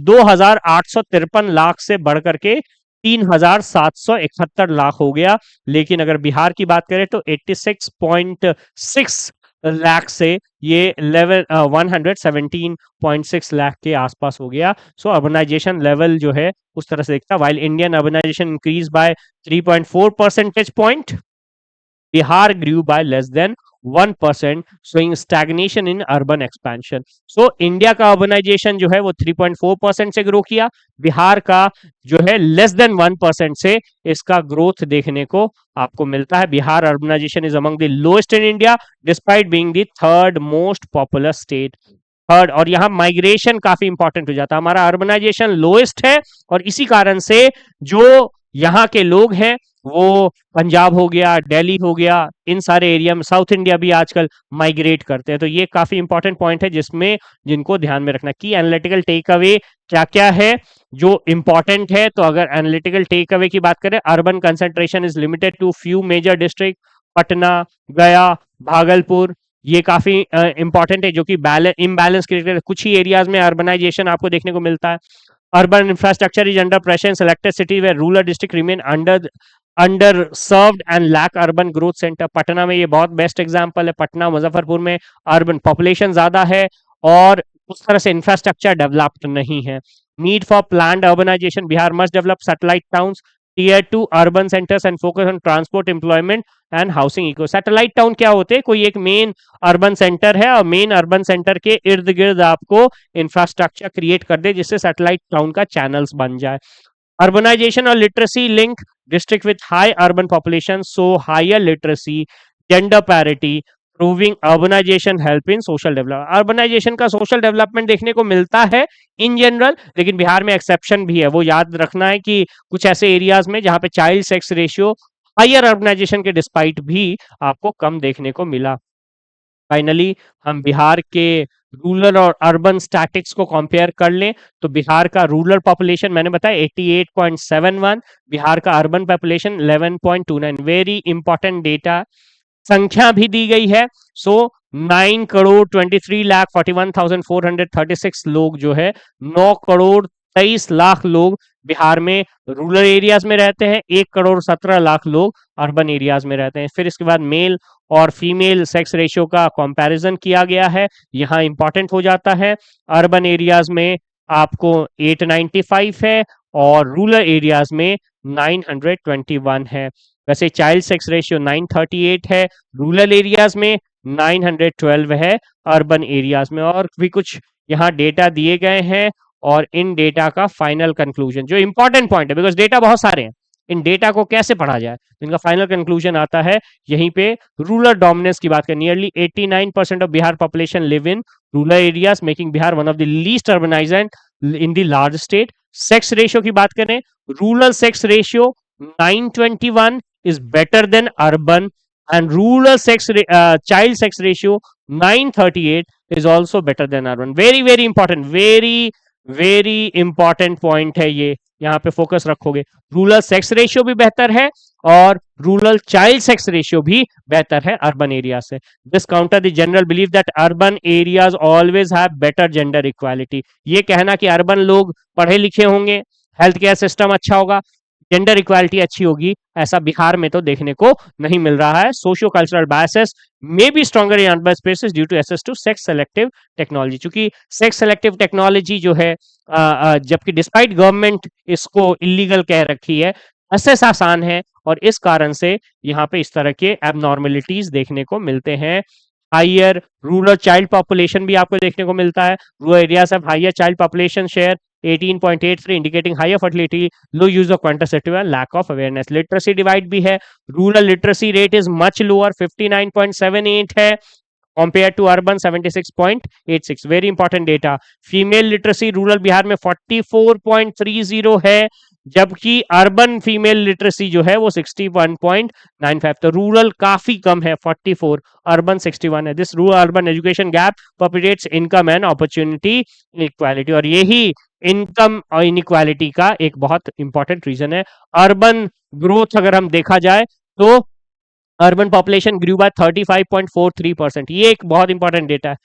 2,853 लाख से बढ़ करके 3,771 लाख हो गया। लेकिन अगर बिहार की बात करें तो 86.6 लाख से ये 117.6 लाख के आसपास हो गया। सो अर्बनाइजेशन लेवल जो है उस तरह से दिखता है। While Indian urbanization increase by 3.4 percentage point, Bihar grew by less than 1%, showing stagnation in urban expansion. So India का अर्बनाइजेशन जो है वो 3.4% से ग्रो किया, बिहार का जो है लेस देन 1% से इसका ग्रोथ देखने को आपको मिलता है। Bihar urbanization is among the lowest in India despite being the third most popular state. Third, और यहाँ माइग्रेशन काफी इंपॉर्टेंट हो जाता है। हमारा अर्बनाइजेशन लोएस्ट है और इसी कारण से जो यहाँ के लोग हैं वो पंजाब हो गया, दिल्ली हो गया, इन सारे एरिया में, साउथ इंडिया भी आजकल माइग्रेट करते हैं। तो ये काफी इंपॉर्टेंट पॉइंट है जिसमें जिनको ध्यान में रखना। की एनालिटिकल टेक अवे क्या क्या है जो इंपॉर्टेंट है, तो अगर एनालिटिकल टेक अवे की बात करें, urban concentration is limited to few major district, Patna, Gaya, Bhagalpur, ये काफी इंपॉर्टेंट है जो कि इम्बैलेंस क्रिएट, कुछ ही एरियाज में अर्बनाइजेशन आपको देखने को मिलता है। Urban infrastructure is under pressure in selected city where rural district remain under served and lack urban growth center. Patna में ये बहुत बेस्ट एग्जांपल है। पटना, मुजफ्फरपुर में अर्बन पॉपुलेशन ज्यादा है और उस तरह से इंफ्रास्ट्रक्चर डेवलप्ड नहीं है। Need for planned urbanization, Bihar must develop satellite towns, tier 2 urban centers and focus on transport, employment and housing eco. Satellite town क्या होते हैं? कोई एक मेन अर्बन सेंटर है और मेन अर्बन सेंटर के इर्द गिर्द आपको इंफ्रास्ट्रक्चर क्रिएट कर दे जिससे सैटेलाइट टाउन का चैनल्स बन जाए। Urbanization or literacy link district with high urban population, so higher literacy, gender parity, proving urbanization help in social development. Urbanization का social development देखने को मिलता है in general, लेकिन बिहार में exception भी है। वो याद रखना है कि कुछ ऐसे एरियाज में जहां पे child sex ratio higher urbanization के डिस्पाइट भी आपको कम देखने को मिला। फाइनली हम बिहार के रूरल और अर्बन स्टैटिक्स को कंपेयर कर लें तो बिहार का रूरल पॉपुलेशन मैंने बताया 88.71, बिहार का urban population 11.29। Very important data, संख्या भी दी गई है। सो 9,23,41,436 लोग जो है 9,23,00,000 लोग बिहार में रूरल एरियाज में रहते हैं, 1,17,00,000 लोग अर्बन एरियाज में रहते हैं। फिर इसके बाद मेल और फीमेल सेक्स रेशियो का कंपैरिजन किया गया है, यहाँ इंपॉर्टेंट हो जाता है। अर्बन एरियाज में आपको 895 है और रूरल एरियाज में 921 है। वैसे चाइल्ड सेक्स रेशियो 938 है रूरल एरियाज में, 912 है अर्बन एरियाज में। और भी कुछ यहाँ डेटा दिए गए हैं और इन डेटा का फाइनल कंक्लूजन जो इंपॉर्टेंट पॉइंट है, बिकॉज डेटा बहुत सारे हैं, इन डेटा को कैसे पढ़ा जाए, इनका फाइनल कंक्लूजन आता है यहीं पे। रूरल डोमिनेंस की बात करें, nearly 89% of Bihar population live in rural areas, making Bihar one of the least urbanised in the large state. Sex ratio की बात करें, rural sex ratio 921 is better than urban, and rural child sex ratio 938 is also better than urban. Very important, very very important point है ये, यहाँ पे फोकस रखोगे। रूरल सेक्स रेशियो भी बेहतर है और रूरल चाइल्ड सेक्स रेशियो भी बेहतर है अर्बन एरिया से। This counter the general believe that urban areas always have better gender equality. ये कहना कि अर्बन लोग पढ़े लिखे होंगे, हेल्थ केयर सिस्टम अच्छा होगा, जेंडर इक्वालिटी अच्छी होगी, ऐसा बिहार में तो देखने को नहीं मिल रहा है। Socio cultural biases may be stronger in urban spaces due to access to sex selective technology. चूंकि सेक्स सेलेक्टिव टेक्नोलॉजी जो है, जबकि डिस्पाइट गवर्नमेंट इसको इलीगल कह रखी है, एक्सेस आसान है और इस कारण से यहाँ पे इस तरह के एबनॉर्मेलिटीज देखने को मिलते हैं। हायर रूरल चाइल्ड पॉपुलेशन भी आपको देखने को मिलता है। Rural areas have higher child population share 18.83 indicating higher fertility, low use of contraceptive and lack of awareness. Literacy divide भी है, rural literacy rate is much lower, 59.78 है compared to urban 76.86। Very important data. Female literacy rural Bihar में 44.30 है, जबकि अर्बन फीमेल लिटरेसी जो है वो 61.95। तो रूरल काफी कम है 44, अर्बन 61 है। This rural urban education gap perpetuates income and opportunity inequality, और यही इनकम और इनइक्वालिटी का एक बहुत इंपॉर्टेंट रीजन है। अर्बन ग्रोथ अगर हम देखा जाए तो अर्बन पॉपुलेशन ग्रू बाय 35.43%। ये एक बहुत इंपॉर्टेंट डेटा है।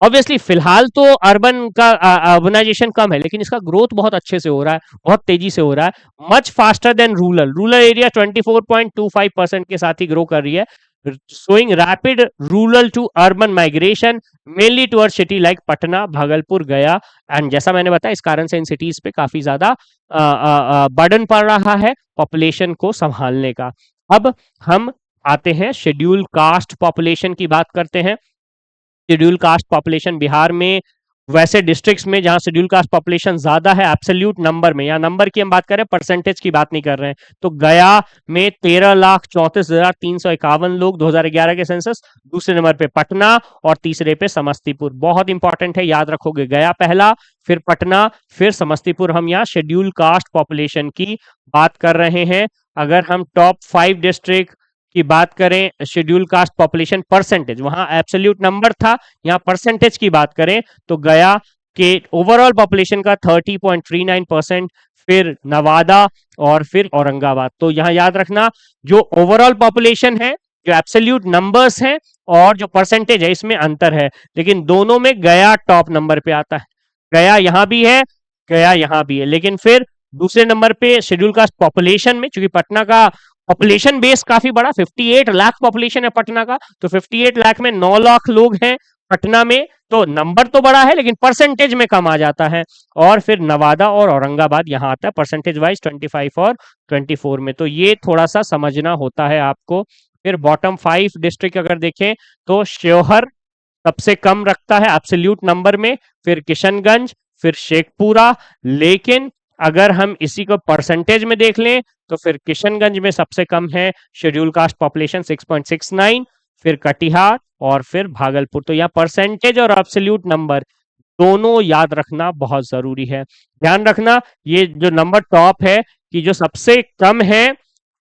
ऑब्वियसली फिलहाल तो अर्बन का अर्बनाइजेशन कम है, लेकिन इसका ग्रोथ बहुत अच्छे से हो रहा है, बहुत तेजी से हो रहा है, much faster than rural. Rural area 24.25% के साथ ही ग्रो कर रही है, showing rapid rural to urban migration mainly towards city like Patna, Bhagalpur, गया। एंड जैसा मैंने बताया, इस कारण से इन सिटीज पे काफी ज्यादा बर्डन पड़ रहा है पॉपुलेशन को संभालने का। अब हम आते हैं शेड्यूल कास्ट पॉपुलेशन की बात करते हैं। शेड्यूल कास्ट पॉपुलेशन बिहार में वैसे डिस्ट्रिक्ट्स में जहां शेड्यूल कास्ट पॉपुलेशन ज्यादा है एब्सोल्यूट नंबर में, या नंबर की हम बात करें, परसेंटेज की बात नहीं कर रहे हैं, तो गया में 13,34,351 लोग 2011 के सेंसस। दूसरे नंबर पे पटना और तीसरे पे समस्तीपुर। बहुत इंपॉर्टेंट है, याद रखोगे, गया पहला, फिर पटना, फिर समस्तीपुर। हम यहाँ शेड्यूल कास्ट पॉपुलेशन की बात कर रहे हैं। अगर हम टॉप 5 डिस्ट्रिक्ट की बात करें शेड्यूल कास्ट पॉपुलेशन परसेंटेज, वहां एब्सोल्यूट नंबर था, यहां परसेंटेज की बात करें तो गया के ओवरऑल पॉपुलेशन का 30.39%, फिर नवादा और फिर औरंगाबाद। तो यहां याद रखना, जो ओवरऑल पॉपुलेशन है, जो एब्सोल्यूट नंबर्स हैं और जो परसेंटेज है, इसमें अंतर है, लेकिन दोनों में गया टॉप नंबर पे आता है। गया यहां भी है, गया यहां भी है, लेकिन फिर दूसरे नंबर पे शेड्यूल कास्ट पॉपुलेशन में, चूंकि पटना का पॉपुलेशन बेस काफी बड़ा, 58 लाख पॉपुलेशन है पटना का, तो 58 लाख में 9 लाख लोग हैं पटना में, तो नंबर तो बड़ा है लेकिन परसेंटेज में कम आ जाता है। और फिर नवादा और औरंगाबाद यहां आता है परसेंटेज वाइज 25 और 24 में। तो ये थोड़ा सा समझना होता है आपको। फिर बॉटम 5 डिस्ट्रिक्ट अगर देखें तो शिवहर सबसे कम रखता है एब्सोल्यूट नंबर में, फिर किशनगंज, फिर शेखपुरा। लेकिन अगर हम इसी को परसेंटेज में देख लें तो फिर किशनगंज में सबसे कम है शेड्यूल कास्ट पॉपुलेशन 6.69, फिर कटिहार और फिर भागलपुर। तो यहाँ परसेंटेज और एब्सोल्यूट नंबर दोनों याद रखना बहुत जरूरी है। ध्यान रखना, ये जो नंबर टॉप है कि जो सबसे कम है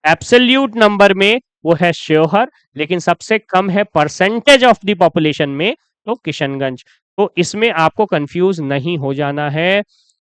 एब्सोल्यूट नंबर में वो है शिवहर, लेकिन सबसे कम है परसेंटेज ऑफ द पॉपुलेशन में तो किशनगंज। तो इसमें आपको कंफ्यूज नहीं हो जाना है।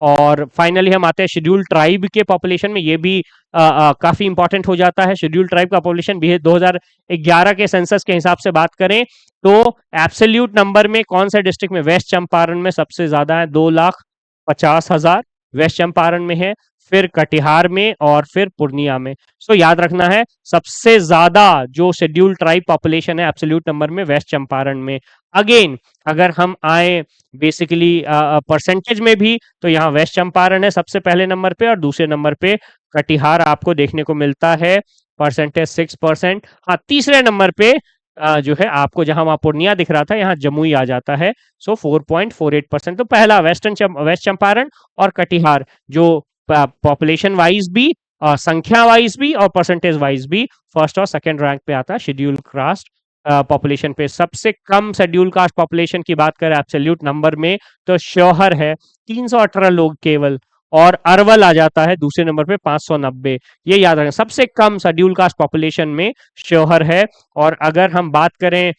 और फाइनली हम आते हैं शेड्यूल ट्राइब के पॉपुलेशन में। ये भी काफी इंपॉर्टेंट हो जाता है। शेड्यूल ट्राइब का पॉपुलेशन भी 2011 के सेंसस के हिसाब से बात करें तो एब्सोल्यूट नंबर में कौन सा डिस्ट्रिक्ट में, वेस्ट चंपारण में सबसे ज्यादा है, 2,50,000 वेस्ट चंपारण में है, फिर कटिहार में और फिर पूर्णिया में। सो याद रखना है, सबसे ज्यादा जो शेड्यूल ट्राइब पॉपुलेशन है एब्सोल्यूट नंबर में वेस्ट चंपारण में। अगेन अगर हम आए बेसिकली परसेंटेज में भी, तो यहाँ वेस्ट चंपारण है सबसे पहले नंबर पे और दूसरे नंबर पे कटिहार आपको देखने को मिलता है, परसेंटेज 6%। हाँ, तीसरे नंबर पे जो है आपको, जहां वहां पूर्णिया दिख रहा था, यहाँ जमुई आ जाता है, सो 4.48%। तो पहला वेस्ट चंपारण और कटिहार जो पॉपुलेशन वाइज भी, संख्या वाइज भी और परसेंटेज वाइज भी फर्स्ट और सेकंड रैंक पे आता है शेड्यूल कास्ट पॉपुलेशन पे। सबसे कम शेड्यूल कास्ट पॉपुलेशन की बात करें एब्सोल्यूट नंबर में तो शिवहर है 318 लोग केवल, और अरवल आ जाता है दूसरे नंबर पे 590। ये याद रखें, सबसे कम शेड्यूल कास्ट पॉपुलेशन में शिवहर है। और अगर हम बात करें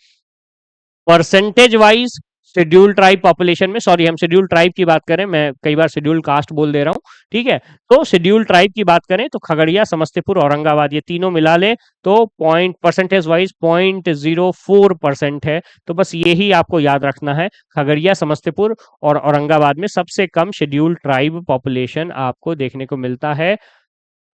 percentage wise, schedule tribe population में, सॉरी हम शेड्यूल ट्राइब की बात करें, मैं कई बार शेड्यूल कास्ट बोल दे रहा हूँ, ठीक है। तो शेड्यूल ट्राइब की बात करें तो खगड़िया, समस्तीपुर, औरंगाबाद, ये तीनों मिला ले तो पॉइंट परसेंटेज वाइज 0.04% है। तो बस यही आपको याद रखना है, खगड़िया, समस्तीपुर और औरंगाबाद में सबसे कम शेड्यूल ट्राइब पॉपुलेशन आपको देखने को मिलता है।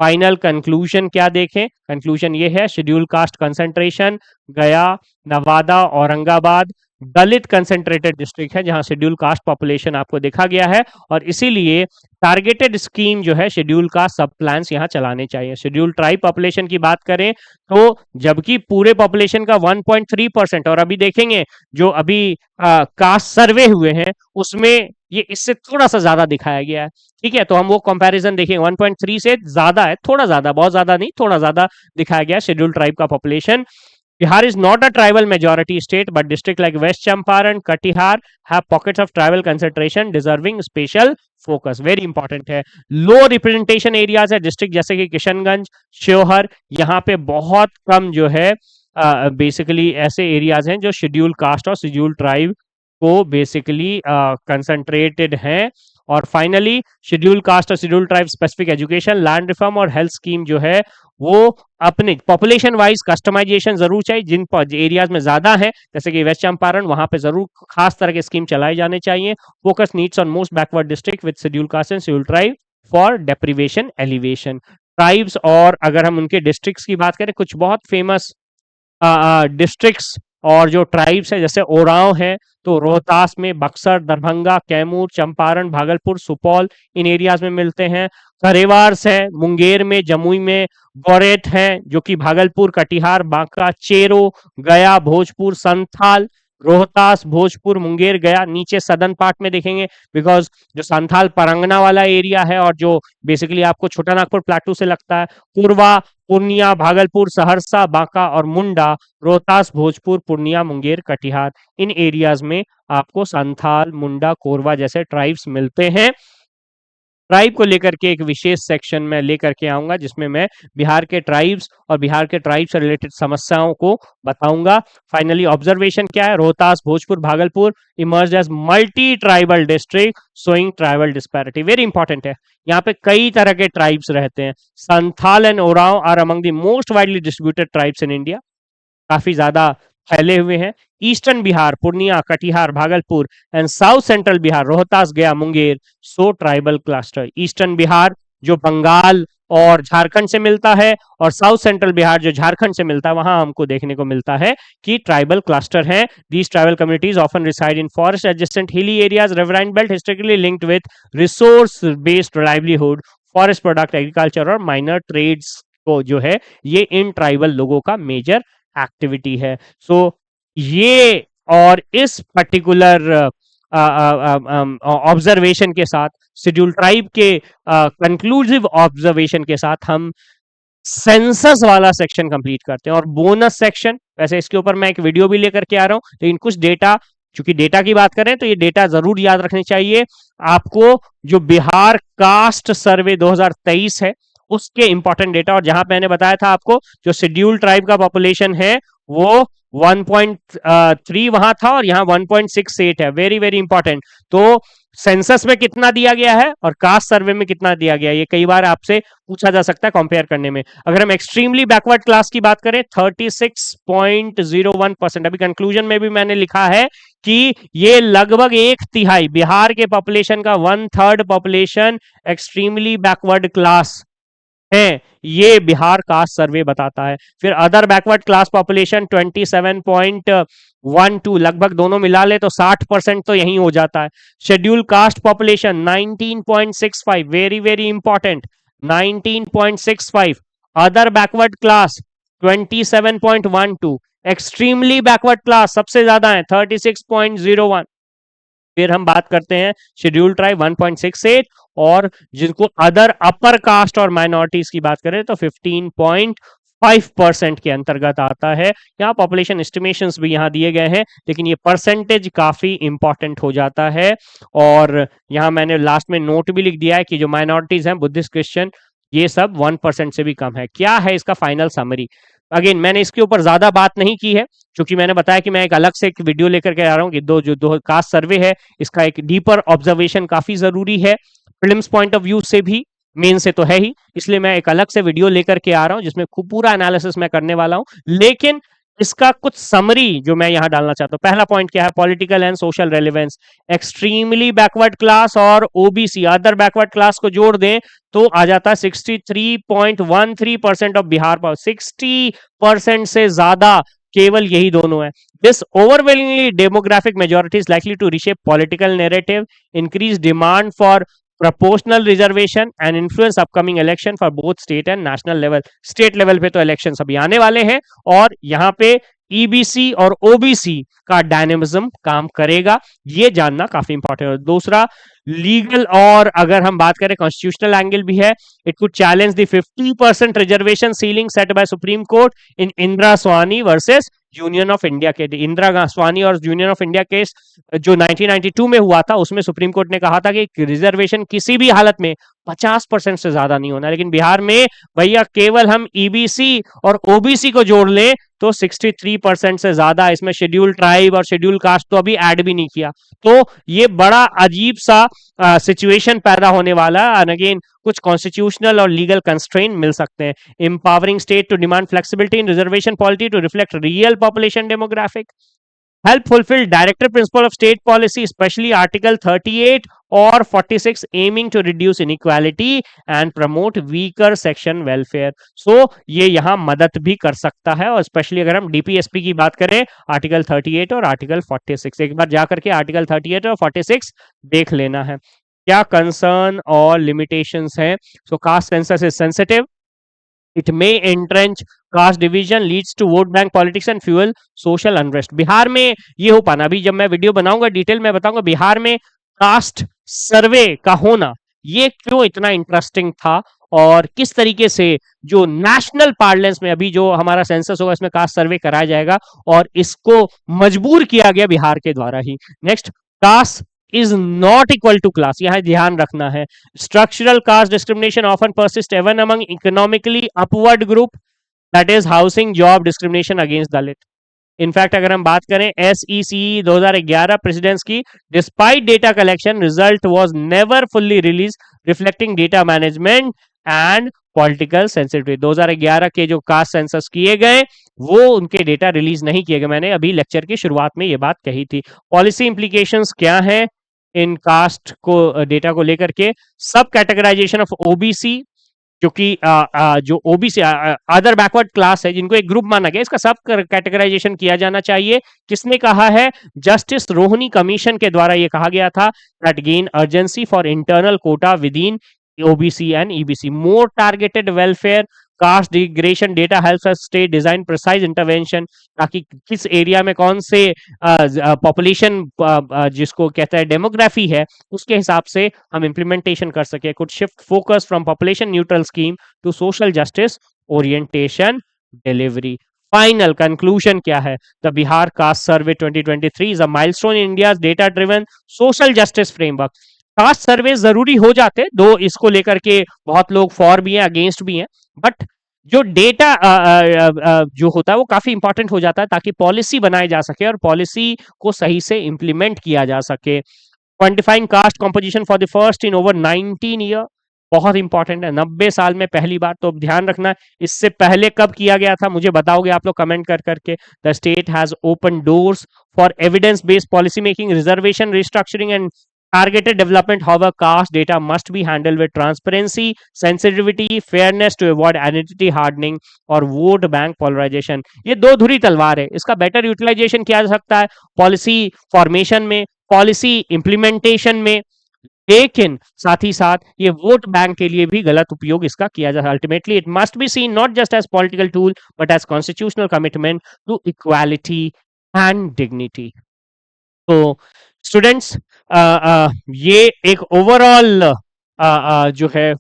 फाइनल कंक्लूजन क्या देखें, कंक्लूजन ये है, शेड्यूल कास्ट कंसंट्रेशन गया, नवादा, औरंगाबाद दलित कंसेंट्रेटेड डिस्ट्रिक्ट है जहां शेड्यूल कास्ट पॉपुलेशन आपको देखा गया है, और इसीलिए टारगेटेड स्कीम जो है शेड्यूल कास्ट सब प्लान्स यहां चलाने चाहिए। शेड्यूल ट्राइब पॉपुलेशन की बात करें तो जबकि पूरे पॉपुलेशन का 1.3%, और अभी देखेंगे जो अभी कास्ट सर्वे हुए हैं उसमें ये इससे थोड़ा सा ज्यादा दिखाया गया है, ठीक है। तो हम वो कंपैरिजन देखेंगे, 1.3 से ज्यादा है, थोड़ा ज्यादा, बहुत ज्यादा नहीं, थोड़ा ज्यादा दिखाया गया शेड्यूल ट्राइब का population. Bihar is not a tribal majority state, but district like West Champaran, Katihar have pockets of tribal concentration deserving special focus. Very important है। Low representation areas है डिस्ट्रिक्ट जैसे कि किशनगंज, श्योहर, यहाँ पे बहुत कम जो है बेसिकली ऐसे एरियाज हैं जो शेड्यूल कास्ट और शेड्यूल ट्राइब को बेसिकली कंसंट्रेटेड हैं। और फाइनली शेड्यूल कास्ट और schedule tribe specific education, land reform और हेल्थ स्कीम जो है वो अपने पॉपुलेशन वाइज कस्टमाइजेशन जरूर चाहिए। जिन एरियाज में ज्यादा है जैसे कि वेस्ट चंपारण, वहां पे जरूर खास तरह के स्कीम चलाए जाने चाहिए। Focus needs on most backward district with schedule caste and schedule tribe for deprivation elevation. Tribes, और अगर हम उनके डिस्ट्रिक्ट्स की बात करें, कुछ बहुत फेमस डिस्ट्रिक्ट्स और जो ट्राइब्स है जैसे ओरांव है तो रोहतास में, बक्सर, दरभंगा, कैमूर, चंपारण, भागलपुर, सुपौल इन एरियाज में मिलते हैं। करेवार्स है मुंगेर में, जमुई में, गोरेट है जो कि भागलपुर, कटिहार, बांका, चेरो, गया, भोजपुर, संथाल, रोहतास, भोजपुर, मुंगेर, गया। नीचे सदर्न पार्ट में देखेंगे बिकॉज जो संथाल परंगना वाला एरिया है और जो बेसिकली आपको छोटा नागपुर प्लाटू से लगता है, पूर्वा, पूर्णिया, भागलपुर, सहरसा, बांका और मुंडा, रोहतास, भोजपुर, पूर्णिया, मुंगेर, कटिहार, इन एरियाज में आपको संथाल, मुंडा, कोरवा जैसे ट्राइब्स मिलते हैं। ट्राइब को लेकर के एक विशेष सेक्शन में लेकर के आऊंगा जिसमें मैं बिहार के ट्राइब्स और बिहार के ट्राइब्स से रिलेटेड समस्याओं को बताऊंगा। फाइनली ऑब्जर्वेशन क्या है, Rohtas, Bhojpur, Bhagalpur emerge as multi tribal district showing tribal disparity. Very important है, यहाँ पे कई तरह के ट्राइब्स रहते हैं। Santhal and Oraon are among the most widely distributed tribes in India, काफी ज्यादा फैले हुए हैं। Eastern Bihar, Purnia, Katihar, Bhagalpur and south central Bihar, Rohtas, Gaya, Munger, so tribal cluster. Eastern Bihar जो बंगाल और झारखंड से मिलता है, और साउथ सेंट्रल बिहार जो झारखंड से मिलता है, वहां हमको देखने को मिलता है कि ट्राइबल क्लस्टर हैं। These tribal communities often reside in forest adjacent hilly areas, riverine belt historically linked with resource based livelihood, forest product, agriculture और माइनर ट्रेड्स को जो है ये इन ट्राइबल लोगों का मेजर एक्टिविटी है। सो ये और इस पर्टिकुलर ऑब्जर्वेशन के साथ, शेड्यूल ट्राइब के कंक्लूसिव ऑब्जर्वेशन के साथ हम सेंसस वाला सेक्शन कंप्लीट करते हैं। और बोनस सेक्शन, वैसे इसके ऊपर मैं एक वीडियो भी लेकर के आ रहा हूं, लेकिन कुछ डेटा, चूंकि डेटा की बात करें तो ये डेटा जरूर याद रखने चाहिए आपको। जो बिहार कास्ट सर्वे 2023 है उसके इंपॉर्टेंट डेटा, और जहां मैंने बताया था आपको जो शेड्यूल ट्राइब का पॉपुलेशन है वो 1.3 वहां था और यहाँ 1.68 है। Very very important. तो सेंसस में कितना दिया गया है और कास्ट सर्वे में कितना दिया गया है, ये कई बार आपसे पूछा जा सकता है कंपेयर करने में। अगर हम एक्सट्रीमली बैकवर्ड क्लास की बात करें 36.01%, अभी कंक्लूजन में भी मैंने लिखा है कि ये लगभग 1/3 बिहार के पॉपुलेशन का 1/3 पॉपुलेशन एक्सट्रीमली बैकवर्ड क्लास है, ये बिहार कास्ट सर्वे बताता है। फिर अदर बैकवर्ड क्लास पॉपुलेशन 27.12, लगभग दोनों मिला ले तो 60% तो यही हो जाता है। Schedule caste population 19.65, very very important, 19.65। Other backward class 27.12, extremely backward class सबसे ज्यादा है 36.01। फिर हम बात करते हैं शेड्यूल ट्राइब 1.68, और जिनको अदर अपर कास्ट और माइनॉरिटीज की बात करें तो 15.5% के अंतर्गत आता है। यहाँ पॉपुलेशन एस्टिमेशंस भी यहाँ दिए गए हैं, लेकिन ये परसेंटेज काफी इंपॉर्टेंट हो जाता है। और यहाँ मैंने लास्ट में नोट भी लिख दिया है कि जो माइनॉरिटीज हैं, बुद्धिस्ट, क्रिश्चियन, ये सब 1% से भी कम है। क्या है इसका फाइनल समरी? अगेन मैंने इसके ऊपर ज्यादा बात नहीं की है, क्योंकि मैंने बताया कि मैं एक अलग से एक वीडियो लेकर के आ रहा हूँ कि दो कास्ट सर्वे है, इसका एक डीपर ऑब्जर्वेशन काफी जरूरी है प्रीलिम्स पॉइंट ऑफ व्यू से भी, मेन से तो है ही, इसलिए मैं एक अलग से वीडियो लेकर के आ रहा हूं जिसमें खूब पूरा एनालिसिस मैं करने वाला हूं। लेकिन इसका कुछ समरी जो मैं यहां डालना चाहता हूं, पहला पॉइंट क्या है, political and social relevance. Extremely backward class और ओबीसी अदर बैकवर्ड क्लास को जोड़ दें तो आ जाता है 63.13% ऑफ बिहार पर, 60% से ज्यादा केवल यही दोनों है। This overwhelmingly demographic majority is likely to reshape political narrative, increase demand for proportional reservation and influence upcoming election for both state and national level। State level पे तो इलेक्शन अभी आने वाले हैं और यहाँ पे ईबीसी और ओबीसी का डायनेमिज्म काम करेगा, ये जानना काफी इंपॉर्टेंट है। दूसरा लीगल, और अगर हम बात करें कॉन्स्टिट्यूशनल एंगल भी है, it could challenge the 50% reservation ceiling set by supreme court in Indira Sawhney versus union of India के। इंदिरा स्वानी और यूनियन ऑफ इंडिया केस जो 1992 में हुआ था, उसमें सुप्रीम कोर्ट ने कहा था कि रिजर्वेशन किसी भी हालत में 50% से ज्यादा नहीं होना, लेकिन बिहार में भैया केवल हम ईबीसी और ओबीसी को जोड़ लें तो 63% से ज्यादा, इसमें शेड्यूल ट्राइब और शेड्यूल कास्ट तो अभी ऐड भी नहीं किया। तो ये बड़ा अजीब सा सिचुएशन पैदा होने वाला है, एंड अगेन कुछ कॉन्स्टिट्यूशनल और लीगल कंस्ट्रेंट मिल सकते हैं। Empowering state to demand flexibility in reservation policy to reflect real population demographic, help fulfill directive principle of state policy, especially article 38 और 46 aiming to reduce inequality and promote weaker section welfare। so ये यहां मदद भी कर सकता है, और स्पेशली अगर हम डीपीएसपी की बात करें, आर्टिकल 38 और आर्टिकल 46 एक बार जाकर के आर्टिकल 38 और 46 देख लेना है क्या कंसर्न और लिमिटेशंस हैं। So caste census is sensitive, it may entrench caste division, leads to vote bank politics and fuel social unrest। Bihar में ये हो पाना, अभी जब मैं वीडियो बनाऊंगा डिटेल में बताऊंगा बिहार में कास्ट सर्वे का होना ये क्यों इतना इंटरेस्टिंग था, और किस तरीके से जो नेशनल पार्लेंस में अभी जो हमारा सेंसस होगा इसमें कास्ट सर्वे कराया जाएगा, और इसको मजबूर किया गया बिहार के द्वारा ही। Next, caste is not equal to class, यहां ध्यान रखना है। structural caste discrimination often persists even among economically upward group, that is housing job discrimination against dalit। In fact अगर हम बात करें SEC 2011 प्रेसिडेंट्स की, despite data collection result was never fully release reflecting data management and political sensitivity. 2011 के जो कास्ट सेंसस किए गए वो उनके डेटा रिलीज नहीं किए गए, मैंने अभी लेक्चर की शुरुआत में ये बात कही थी। पॉलिसी इंप्लीकेशंस क्या है इन कास्ट को डेटा को लेकर के, सब कैटेगराइजेशन ऑफ ओबीसी, क्योंकि जो ओबीसी अदर बैकवर्ड क्लास है जिनको एक ग्रुप माना गया, इसका सब कैटेगराइजेशन किया जाना चाहिए। किसने कहा है? जस्टिस रोहिणी कमीशन के द्वारा ये कहा गया था that gain urgency for internal quota within OBC and EBC, more targeted welfare caste digression data helps us stay design precise intervention, ताकि किस एरिया में कौन से पॉपुलेशन जिसको कहता है डेमोग्राफी है उसके हिसाब से हम इम्प्लीमेंटेशन कर सके। Could shift focus from population neutral scheme to social justice orientation delivery. Final conclusion क्या है? The Bihar caste survey 2023 is a milestone in India's data driven social justice framework. Caste survey जरूरी हो जाते, दो इसको लेकर के बहुत लोग फॉर भी हैं अगेंस्ट भी हैं, बट जो डेटा जो होता है वो काफी इंपॉर्टेंट हो जाता है ताकि पॉलिसी बनाई जा सके और पॉलिसी को सही से इंप्लीमेंट किया जा सके। Quantifying caste composition for the first in over 19 year, बहुत इंपॉर्टेंट है, 90 साल में पहली बार। तो ध्यान रखना इससे पहले कब किया गया था मुझे बताओगे आप लोग कमेंट कर करके। The state has open doors for evidence based policy making, reservation restructuring and targeted development। however caste data must be handled with transparency, sensitivity, fairness to avoid identity hardening और वोट बैंक polarization। ये दो धुरी तलवार है, इसका बेटर यूटिलाइजेशन किया जा सकता है पॉलिसी फॉर्मेशन में, पॉलिसी इंप्लीमेंटेशन में, लेकिन साथ ही साथ ये वोट बैंक के लिए भी गलत उपयोग इसका किया जाता है। Ultimately it must be seen not just as political tool but as constitutional commitment to equality and dignity. तो स्टूडेंट्स ये एक ओवरऑल जो है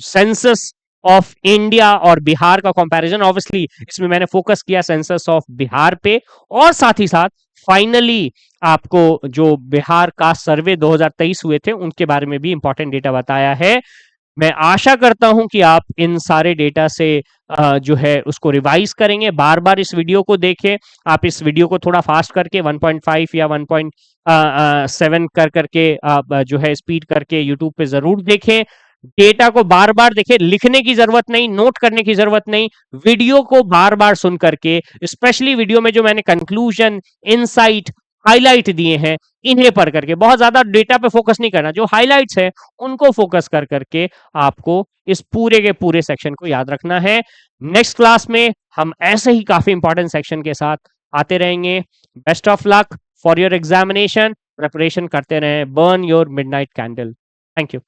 सेंसस ऑफ इंडिया और बिहार का कंपैरिजन, ऑब्वियसली इसमें मैंने फोकस किया सेंसस ऑफ बिहार पे, और साथ ही साथ फाइनली आपको जो बिहार का सर्वे 2023 हुए थे उनके बारे में भी इंपॉर्टेंट डेटा बताया है। मैं आशा करता हूं कि आप इन सारे डेटा से जो है उसको रिवाइज करेंगे, बार बार इस वीडियो को देखें। आप इस वीडियो को थोड़ा फास्ट करके 1.5 या 1.7 कर करके आप जो है स्पीड करके यूट्यूब पे जरूर देखें। डेटा को बार बार देखें, लिखने की जरूरत नहीं, नोट करने की जरूरत नहीं, वीडियो को बार बार सुन करके, स्पेशली वीडियो में जो मैंने कंक्लूजन, इनसाइट, हाईलाइट दिए हैं, इन्हें पढ़ करके, बहुत ज्यादा डेटा पे फोकस नहीं करना, जो हाईलाइट्स है उनको फोकस कर करके आपको इस पूरे के पूरे सेक्शन को याद रखना है। नेक्स्ट क्लास में हम ऐसे ही काफी इंपॉर्टेंट सेक्शन के साथ आते रहेंगे। Best of luck for your examination, preparation करते रहें, burn your midnight candle. Thank you.